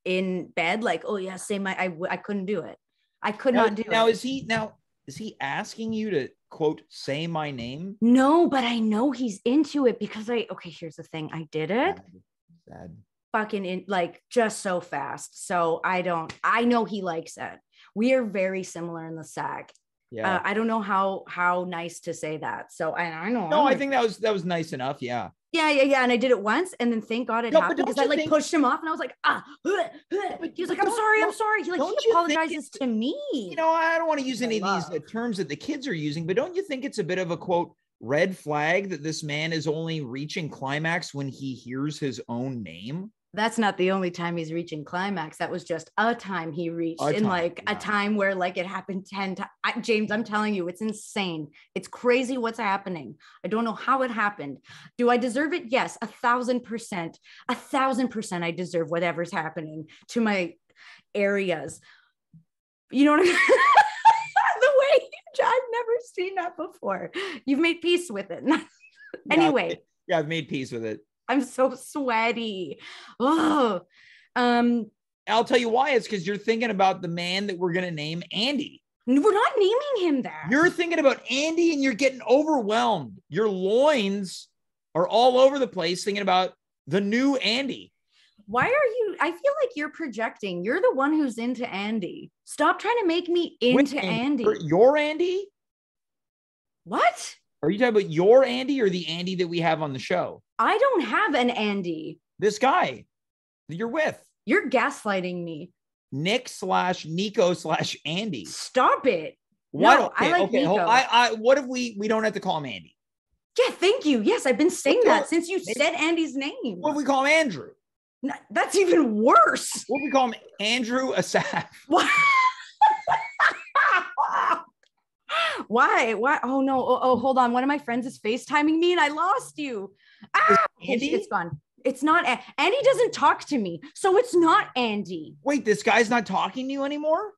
bed, like, oh yeah, I couldn't do it. I could not do it. Now is he asking you to quote say my name? No, but I know he's into it because here's the thing. I did it. Sad. Fucking like just so fast. So I know he likes it. We are very similar in the sack. Yeah. I don't know how nice to say that. So I know. No, I think that was nice enough. Yeah. Yeah. And I did it once, and then thank God it happened because I pushed him off, and I was like, He was like, I'm sorry. He apologizes to me. I don't want to use any of these terms that the kids are using, but don't you think it's a bit of a quote red flag that this man is only reaching climax when he hears his own name? That's not the only time he's reaching climax. That was just a time he reached a time where like it happened 10 times. James, I'm telling you, it's insane. It's crazy what's happening. I don't know how it happened. Do I deserve it? Yes, 1,000%. 1,000% I deserve whatever's happening to my areas. You know what I mean? The way I've never seen that before. You've made peace with it. Anyway. Yeah, I've made peace with it. I'm so sweaty. Oh, I'll tell you why. It's because you're thinking about the man that we're going to name Andy. We're not naming him that. You're thinking about Andy and you're getting overwhelmed. Your loins are all over the place thinking about the new Andy. Why are you? I feel like you're projecting. You're the one who's into Andy. Stop trying to make me into Andy. Your Andy? What? Are you talking about your Andy or the Andy that we have on the show? I don't have an Andy. This guy that you're with. You're gaslighting me. Nick/Nico/Andy. Stop it. What? No, I like Nico. What if we don't have to call him Andy? Yeah, thank you. Yes, I've been saying that since you said Andy's name. What if we call him Andrew? No, that's even worse. What if we call him Andrew Asaf? What? Why? Oh no. Oh, hold on. One of my friends is FaceTiming me and I lost you. Andy? It's gone. It's not. Andy doesn't talk to me. So it's not Andy. Wait, this guy's not talking to you anymore?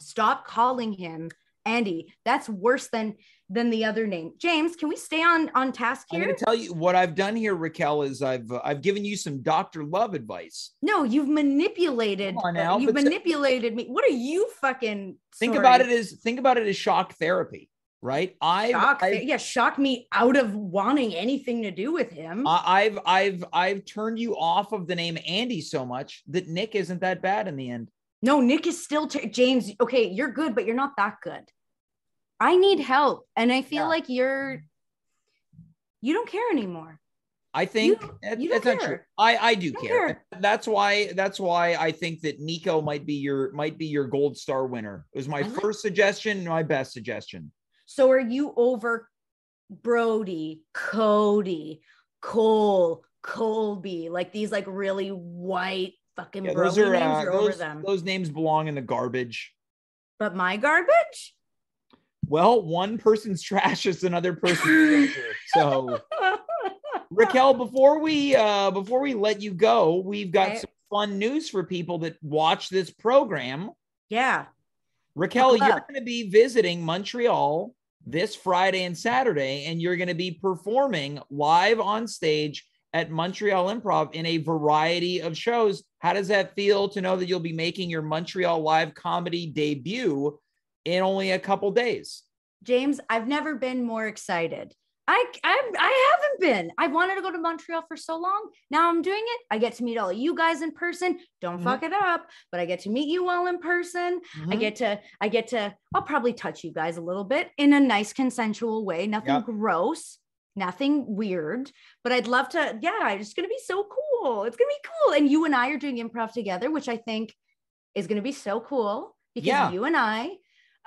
Stop calling him Andy. That's worse than the other name. James, can we stay on task here? I'm going to tell you what I've done here, Raquel, is I've given you some Dr. Love advice. No, you've manipulated. You've manipulated me. What are you fucking? Think about it as shock therapy, right? Shock me out of wanting anything to do with him. I've turned you off of the name Andy so much that Nick isn't that bad in the end. No, Nick is still James. Okay, you're good, but you're not that good. I need help, and I feel like you don't care anymore. I think that's not true. I do care. That's why I think that Nico might be your gold star winner. It was my first suggestion, my best suggestion. So are you over Brody, Cody, Cole, Colby, like these like really white fucking bro names? Are over them. Those names belong in the garbage. But my garbage? Well, one person's trash is another person's treasure. So, Raquel, before we let you go, we've got some fun news for people that watch this program. Yeah. Raquel, you're going to be visiting Montreal this Friday and Saturday, and you're going to be performing live on stage at Montreal Improv in a variety of shows. How does that feel to know that you'll be making your Montreal live comedy debut in only a couple days? James, I've never been more excited. I haven't been. I wanted to go to Montreal for so long. Now I'm doing it. I get to meet all of you guys in person. Don't fuck it up, but I get to meet you all in person. I get to, I'll probably touch you guys a little bit in a nice consensual way. Nothing gross, nothing weird, but I'd love to. Yeah, it's going to be so cool. It's going to be cool. And you and I are doing improv together, which I think is going to be so cool because you and I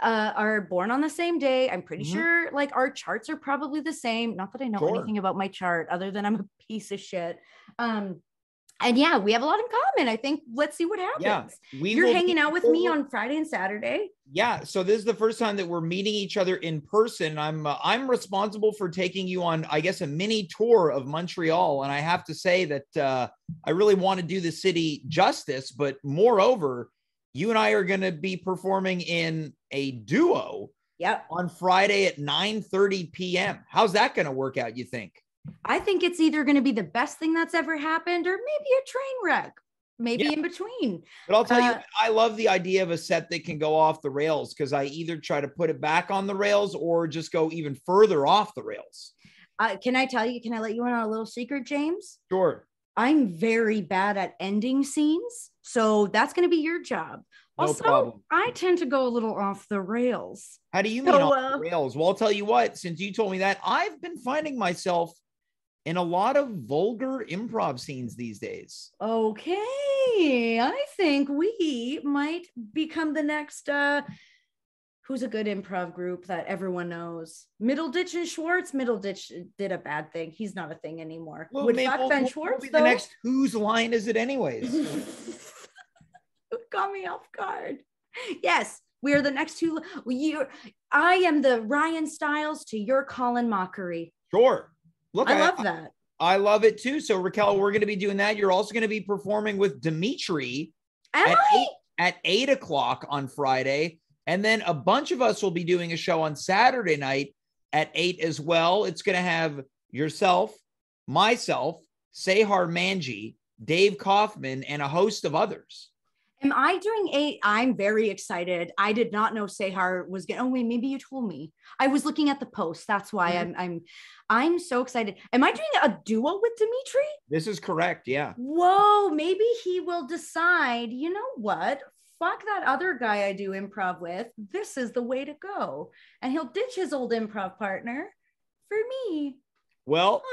are born on the same day. I'm pretty sure like our charts are probably the same. Not that I know anything about my chart other than I'm a piece of shit. And yeah, we have a lot in common. I think let's see what happens. Yeah, you're hanging out with me on Friday and Saturday. Yeah. So this is the first time that we're meeting each other in person. I'm responsible for taking you on, I guess, a mini tour of Montreal. And I have to say that I really want to do the city justice, but moreover, you and I are going to be performing in a duo on Friday at 9:30 p.m. How's that going to work out, you think? I think it's either going to be the best thing that's ever happened or maybe a train wreck, maybe in between. But I'll tell you, I love the idea of a set that can go off the rails because I either try to put it back on the rails or just go even further off the rails. Can I let you in on a little secret, James? Sure. I'm very bad at ending scenes. So that's going to be your job. No problem. I tend to go a little off the rails. How do you mean off the rails? Well, I'll tell you what, since you told me that, I've been finding myself in a lot of vulgar improv scenes these days. Okay. I think we might become the next, who's a good improv group that everyone knows? Middleditch and Schwartz. Middleditch did a bad thing. He's not a thing anymore. Well, Ben Schwartz, the next whose line is it anyways? It got me off guard. Yes, we are the next two. I am the Ryan Stiles to your Colin Mockery. Sure. Look, I love that. I love it too. So Raquel, we're going to be doing that. You're also going to be performing with Dimitri at 8 o'clock on Friday. And then a bunch of us will be doing a show on Saturday night at 8 as well. It's going to have yourself, myself, Sehar Manji, Dave Kaufman, and a host of others. Am I doing 8? I'm very excited. I did not know Sehar was going. Oh wait, maybe you told me. I was looking at the post. That's why I'm so excited. Am I doing a duo with Dimitri? This is correct. Yeah. Whoa, maybe he will decide, you know what? Fuck that other guy I do improv with. This is the way to go. And he'll ditch his old improv partner for me. Well,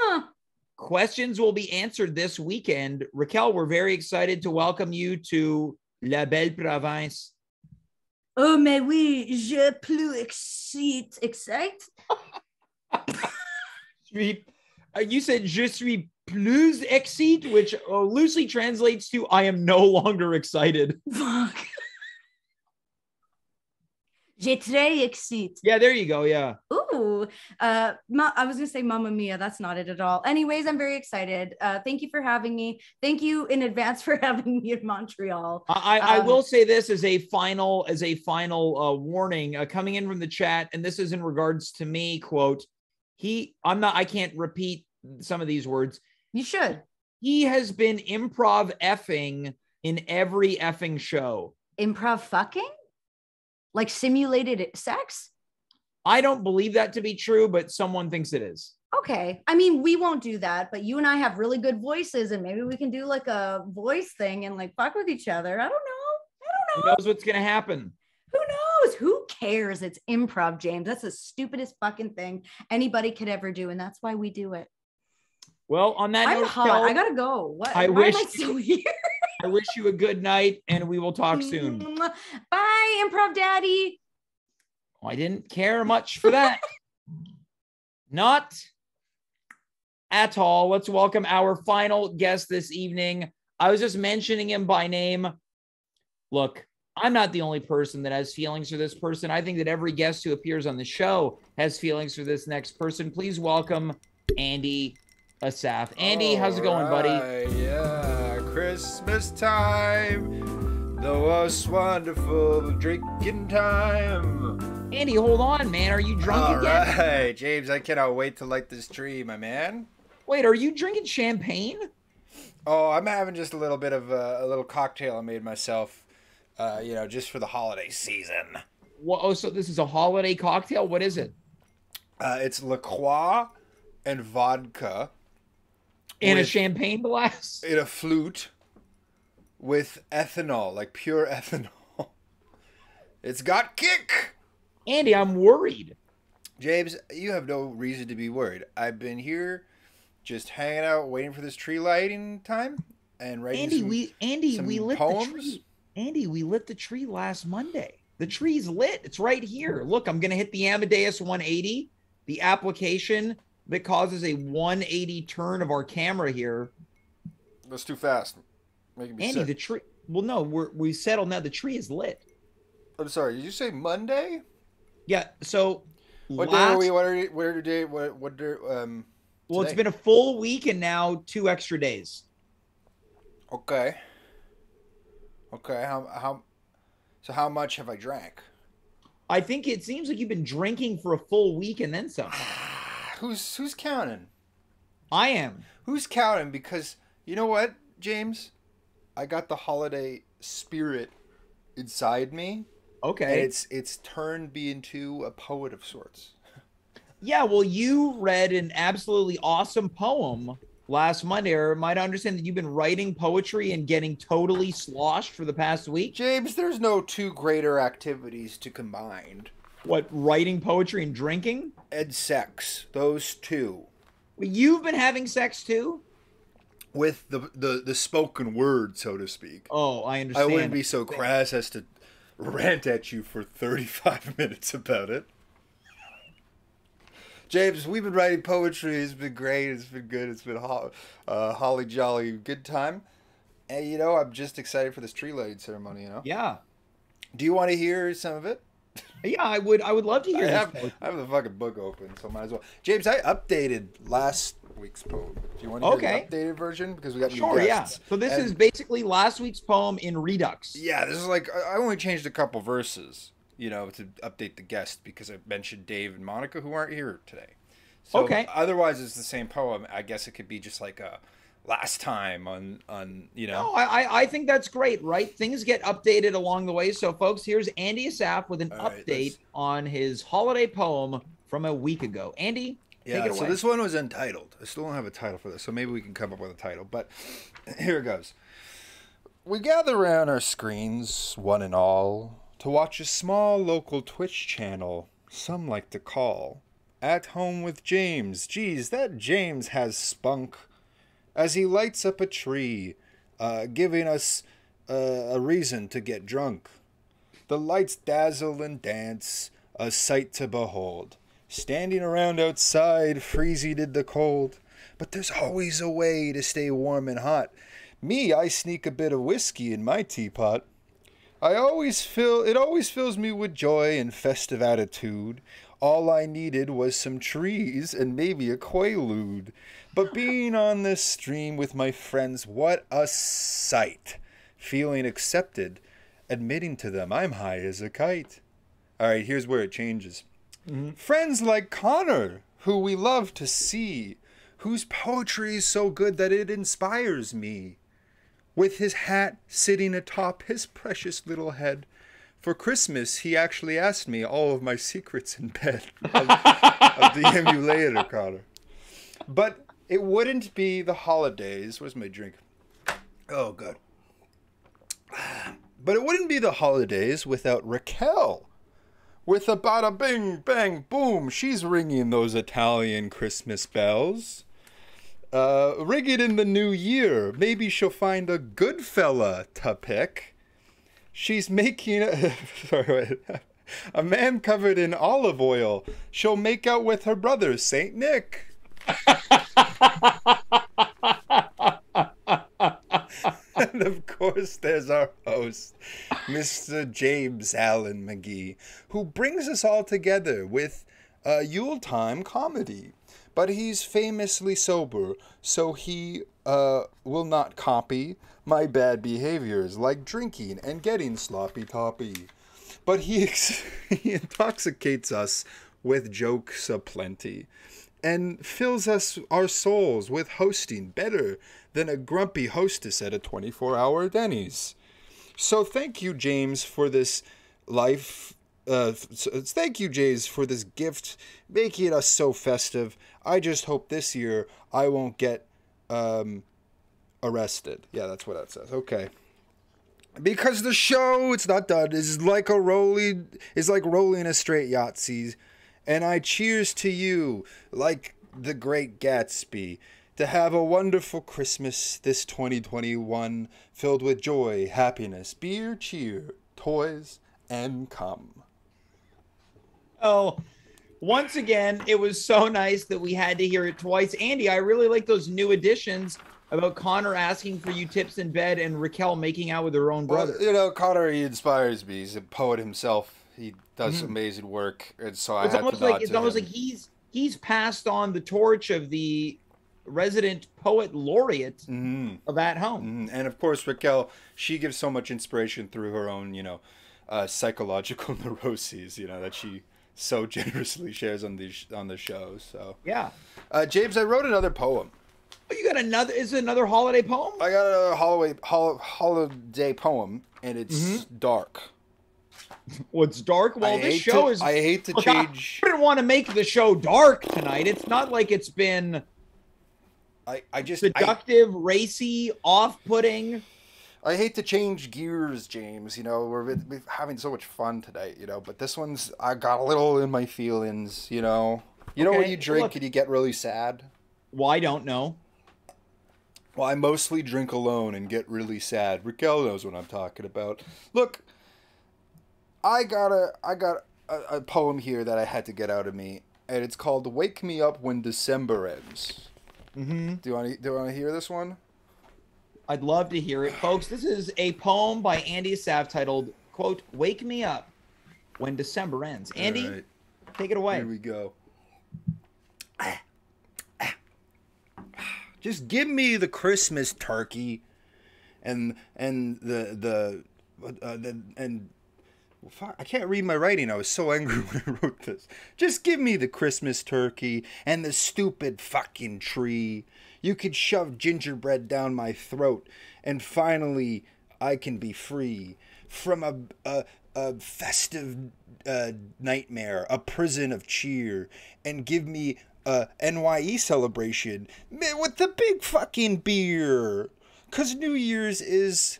questions will be answered this weekend. Raquel, we're very excited to welcome you to La Belle Province. Oh, mais oui, je plus excite. You said je suis plus excite, which loosely translates to I am no longer excited. Fuck. Je très excite. Yeah, there you go. Yeah. Ooh, Ooh, I was gonna say Mamma Mia. That's not it at all. Anyways, I'm very excited. Thank you for having me. Thank you in advance for having me in Montreal. I will say this as a final warning coming in from the chat, and this is in regards to me. Quote: I can't repeat some of these words. You should. He has been improv effing in every effing show. Improv fucking? Like simulated sex? I don't believe that to be true, but someone thinks it is. Okay. I mean, we won't do that, but you and I have really good voices, and maybe we can do like a voice thing and like fuck with each other. I don't know. Who knows what's going to happen? Who knows? Who cares? It's improv, James. That's the stupidest fucking thing anybody could ever do, and that's why we do it. Well, on that I'm note, hot. Kel, I gotta go. What? Why am I still here? I wish you a good night, and we will talk soon. Bye, Improv Daddy. I didn't care much for that. Not at all. Let's welcome our final guest this evening. I was just mentioning him by name. Look, I'm not the only person that has feelings for this person. I think that every guest who appears on the show has feelings for this next person. Please welcome Andy Assaf. Andy, how's it going, buddy? Yeah, Christmas time, the most wonderful drinking time. Andy, hold on, man. Are you drunk again? All right, James, I cannot wait to light this tree, my man. Wait, are you drinking champagne? Oh, I'm having just a little bit of a little cocktail I made myself, just for the holiday season. Well, oh, so this is a holiday cocktail? What is it? It's La Croix and vodka. In a champagne glass? In a flute with ethanol, like pure ethanol. It's got kick. Andy, I'm worried. James, you have no reason to be worried. I've been here just hanging out, waiting for this tree lighting time and writing we lit poems. the tree. Andy, we lit the tree last Monday. The tree's lit. It's right here. Look, I'm going to hit the Amadeus 180, the application that causes a 180 turn of our camera here. That's too fast. Making me Andy, sick. the tree. Well, no, we settled now. The tree is lit. I'm sorry. Did you say Monday? Yeah. So what day are we? What are day? Well, it's been a full week and now 2 extra days. Okay. How much have I drank? I think it seems like you've been drinking for a full week and then some. Who's counting? I am. Who's counting? Because you know what, James? I got the holiday spirit inside me. Okay. And it's turned me into a poet of sorts. Yeah, well, you read an absolutely awesome poem last Monday. Or might I understand that you've been writing poetry and getting totally sloshed for the past week? James, there's no two greater activities to combine. What, writing poetry and drinking? And sex. Those two. Well, you've been having sex too? With the spoken word, so to speak. Oh, I understand. I wouldn't be so crass as to rant at you for 35 minutes about it. James, we've been writing poetry. It's been great. It's been good. It's been holly jolly good time. And, I'm just excited for this tree lighting ceremony, Yeah. Do you want to hear some of it? Yeah, I would love to hear this. I have the fucking book open, so might as well. James, I updated last week's poem. Do you want to hear the updated version? Because we got new guests. So this is basically last week's poem in Redux. Yeah, this is like, I only changed a couple verses, to update the guest because I mentioned Dave and Monica who aren't here today. So otherwise it's the same poem. I guess it could be just like a last time on. No, I think that's great, right? Things get updated along the way. So folks, here's Andy Assaf with an update on his holiday poem from a week ago. Andy, take it away. So this one was untitled. I still don't have a title for this, so maybe we can come up with a title. But here it goes. We gather around our screens, one and all, to watch a small local Twitch channel some like to call At Home with James. Geez, that James has spunk. As he lights up a tree, giving us a reason to get drunk. The lights dazzle and dance, a sight to behold. Standing around outside, freezy did the cold. But there's always a way to stay warm and hot. Me, I sneak a bit of whiskey in my teapot. It always fills me with joy and festive attitude. All I needed was some trees and maybe a quaalude. But being on this stream with my friends, what a sight. Feeling accepted, admitting to them I'm high as a kite. All right, here's where it changes. Friends like Connor, who we love to see, whose poetry is so good that it inspires me. With his hat sitting atop his precious little head. For Christmas, he actually asked me all of my secrets in bed of the emulator, Connor. But it wouldn't be the holidays. Where's my drink? Oh, God. But it wouldn't be the holidays without Raquel. With a bada bing, bang, boom, she's ringing those Italian Christmas bells. Ring it in the new year. Maybe she'll find a good fella to pick. She's making a man covered in olive oil. She'll make out with her brother, Saint Nick. And of course, there's our host, Mr. James Allen McGee, who brings us all together with a Yuletime comedy. But he's famously sober, so he will not copy my bad behaviors like drinking and getting sloppy toppy. But he intoxicates us with jokes aplenty and fills us our souls with hosting better than a grumpy hostess at a 24-hour Denny's. So thank you, James, for this life. Thank you, James, for this gift, making us so festive. I just hope this year I won't get arrested. Yeah, that's what that says. Okay. Because the show, it's not done, is like rolling a straight Yahtzee. And I cheers to you, like the great Gatsby, to have a wonderful Christmas this 2021, filled with joy, happiness, beer, cheer, toys, and cum. Oh, once again, it was so nice that we had to hear it twice. Andy, I really like those new additions about Connor asking for you tips in bed and Raquel making out with her own brother. Well, you know, Connor, he inspires me. He's a poet himself. He does amazing work, and so it's almost like he's passed on the torch of the resident poet laureate of At Home. And of course, Raquel, she gives so much inspiration through her own, psychological neuroses, that she so generously shares on the show. So yeah, James, I wrote another poem. Oh, you got another? Is it another holiday poem? I got a holiday poem, and it's dark. Well, it's dark. Well, this show is. I hate to change. I didn't want to make the show dark tonight. It's not like it's been. I just seductive, racy, off-putting. I hate to change gears, James. We're having so much fun tonight. But this one's I got a little in my feelings. You know when you drink and you get really sad. Well, I don't know. Well, I mostly drink alone and get really sad. Raquel knows what I'm talking about. Look, I got a poem here that I had to get out of me, and it's called "Wake Me Up When December Ends." Do you want to hear this one? I'd love to hear it, folks. This is a poem by Andy Sav titled, quote, "Wake Me Up When December Ends." Andy, take it away. Here we go. Just give me the Christmas turkey, and I can't read my writing. I was so angry when I wrote this. Just give me the Christmas turkey and the stupid fucking tree. You could shove gingerbread down my throat, and finally I can be free from a festive nightmare, a prison of cheer, and give me a NYE celebration with the big fucking beer. 'Cause New Year's is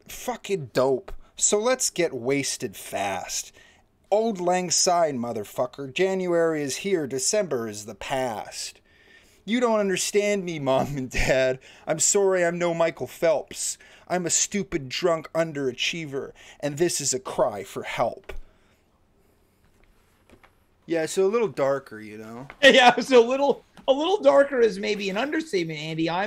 fucking dope. So let's get wasted fast. Old Lang Syne, motherfucker. January is here, December is the past. You don't understand me, Mom and Dad. I'm sorry I'm no Michael Phelps. I'm a stupid, drunk underachiever, and this is a cry for help. Yeah, so a little darker, Yeah, so a little darker is maybe an understatement, Andy. I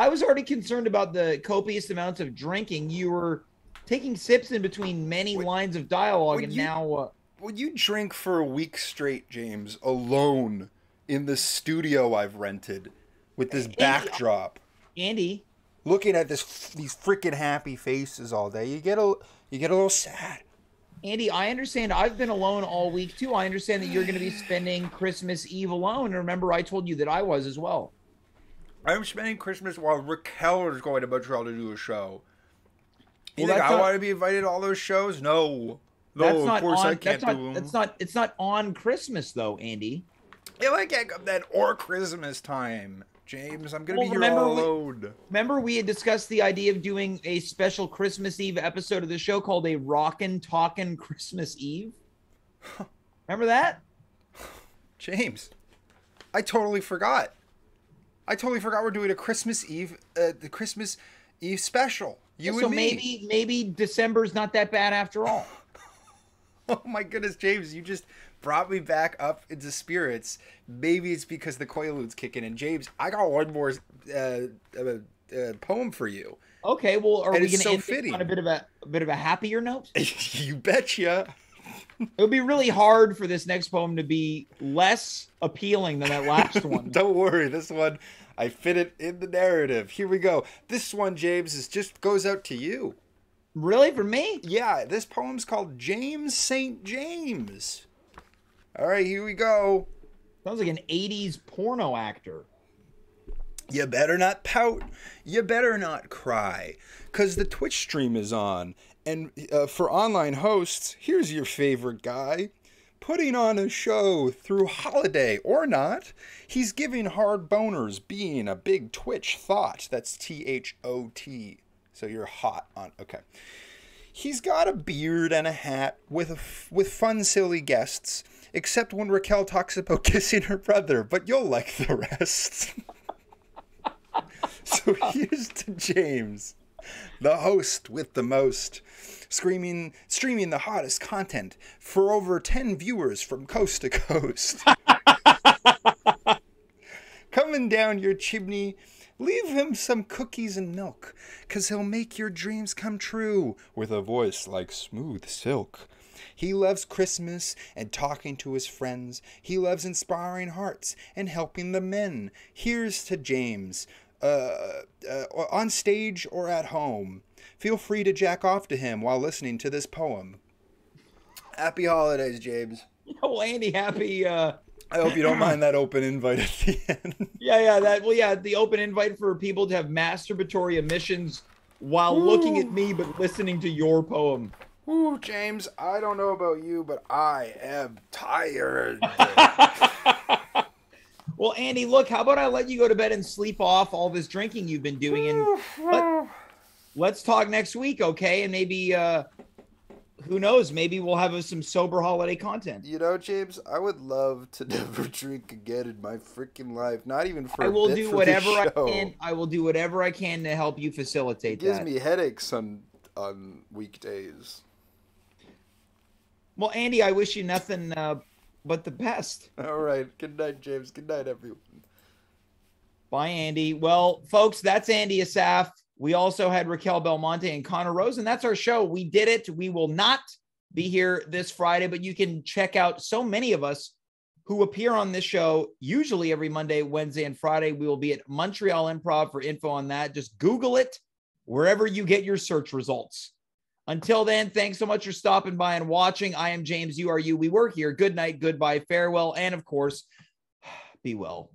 was already concerned about the copious amounts of drinking. You were taking sips in between many lines of dialogue, and now Would you drink for a week straight, James, alone in the studio I've rented with this backdrop? Andy, looking at these freaking happy faces all day, you get a little sad. Andy, I understand. I've been alone all week too. I understand that you're going to be spending Christmas Eve alone. And remember, I told you that I was as well. I'm spending Christmas while Raquel is going to Montreal to do a show. You Well, think that's I not- want to be invited to all those shows? No. That's No, not of course on, I can't that's do not, them. it's not on Christmas though, Andy. If I can't come then or Christmas time, James, I'm going to Well, be here remember all we- alone. Remember, we had discussed the idea of doing a special Christmas Eve episode of the show called a Rockin' Talkin' Christmas Eve. Remember that? James, I totally forgot. We're doing a Christmas Eve, the Christmas Eve special. You so and me. maybe December's not that bad after all. Oh my goodness, James, you just brought me back up into spirits. Maybe it's because the Quaaludes kicking in. James, I got one more poem for you. Okay, well, are And we it's going to so end fitting. on a bit of a happier note? You betcha. It would be really hard for this next poem to be less appealing than that last one. Don't worry, this one, I fit it in the narrative. Here we go. This one, James, just goes out to you. Really, for me? Yeah, this poem's called James St. James. All right, here we go. Sounds like an 80s porno actor. You better not pout. You better not cry. Because the Twitch stream is on. And for online hosts, here's your favorite guy. Putting on a show through holiday or not. He's giving hard boners being a big Twitch thought. That's THOT. So you're hot on. Okay. He's got a beard and a hat with fun, silly guests. Except when Raquel talks about kissing her brother. But you'll like the rest. So here's to James, the host with the most, streaming the hottest content for over 10 viewers from coast to coast. Coming down your chimney, leave him some cookies and milk, 'cause he'll make your dreams come true with a voice like smooth silk. He loves Christmas and talking to his friends. He loves inspiring hearts and helping the men. Here's to James. On stage or at home. Feel free to jack off to him while listening to this poem. Happy holidays, James. Well, Andy, happy. I hope you don't mind that open invite at the end. The open invite for people to have masturbatory emissions while looking at me but listening to your poem. Ooh, James, I don't know about you, but I am tired. Well, Andy, look, how about I let you go to bed and sleep off all this drinking you've been doing, and let's talk next week, okay? And maybe, who knows, maybe we'll have some sober holiday content. You know, James, I would love to never drink again in my freaking life. Not even for I a will bit do for whatever this I show. can. I will do whatever I can to help you facilitate It gives that. me headaches on weekdays. Well, Andy, I wish you nothing but the best. All right. Good night, James. Good night, everyone. Bye, Andy. Well, folks, that's Andy Asaf. We also had Raquel Belmonte and Connor Rose, and that's our show. We did it. We will not be here this Friday, but you can check out so many of us who appear on this show, usually every Monday, Wednesday, and Friday. We will be at Montreal Improv for info on that. Just Google it wherever you get your search results. Until then, thanks so much for stopping by and watching. I am James. You are you. We work here. Good night, goodbye, farewell, and of course, be well.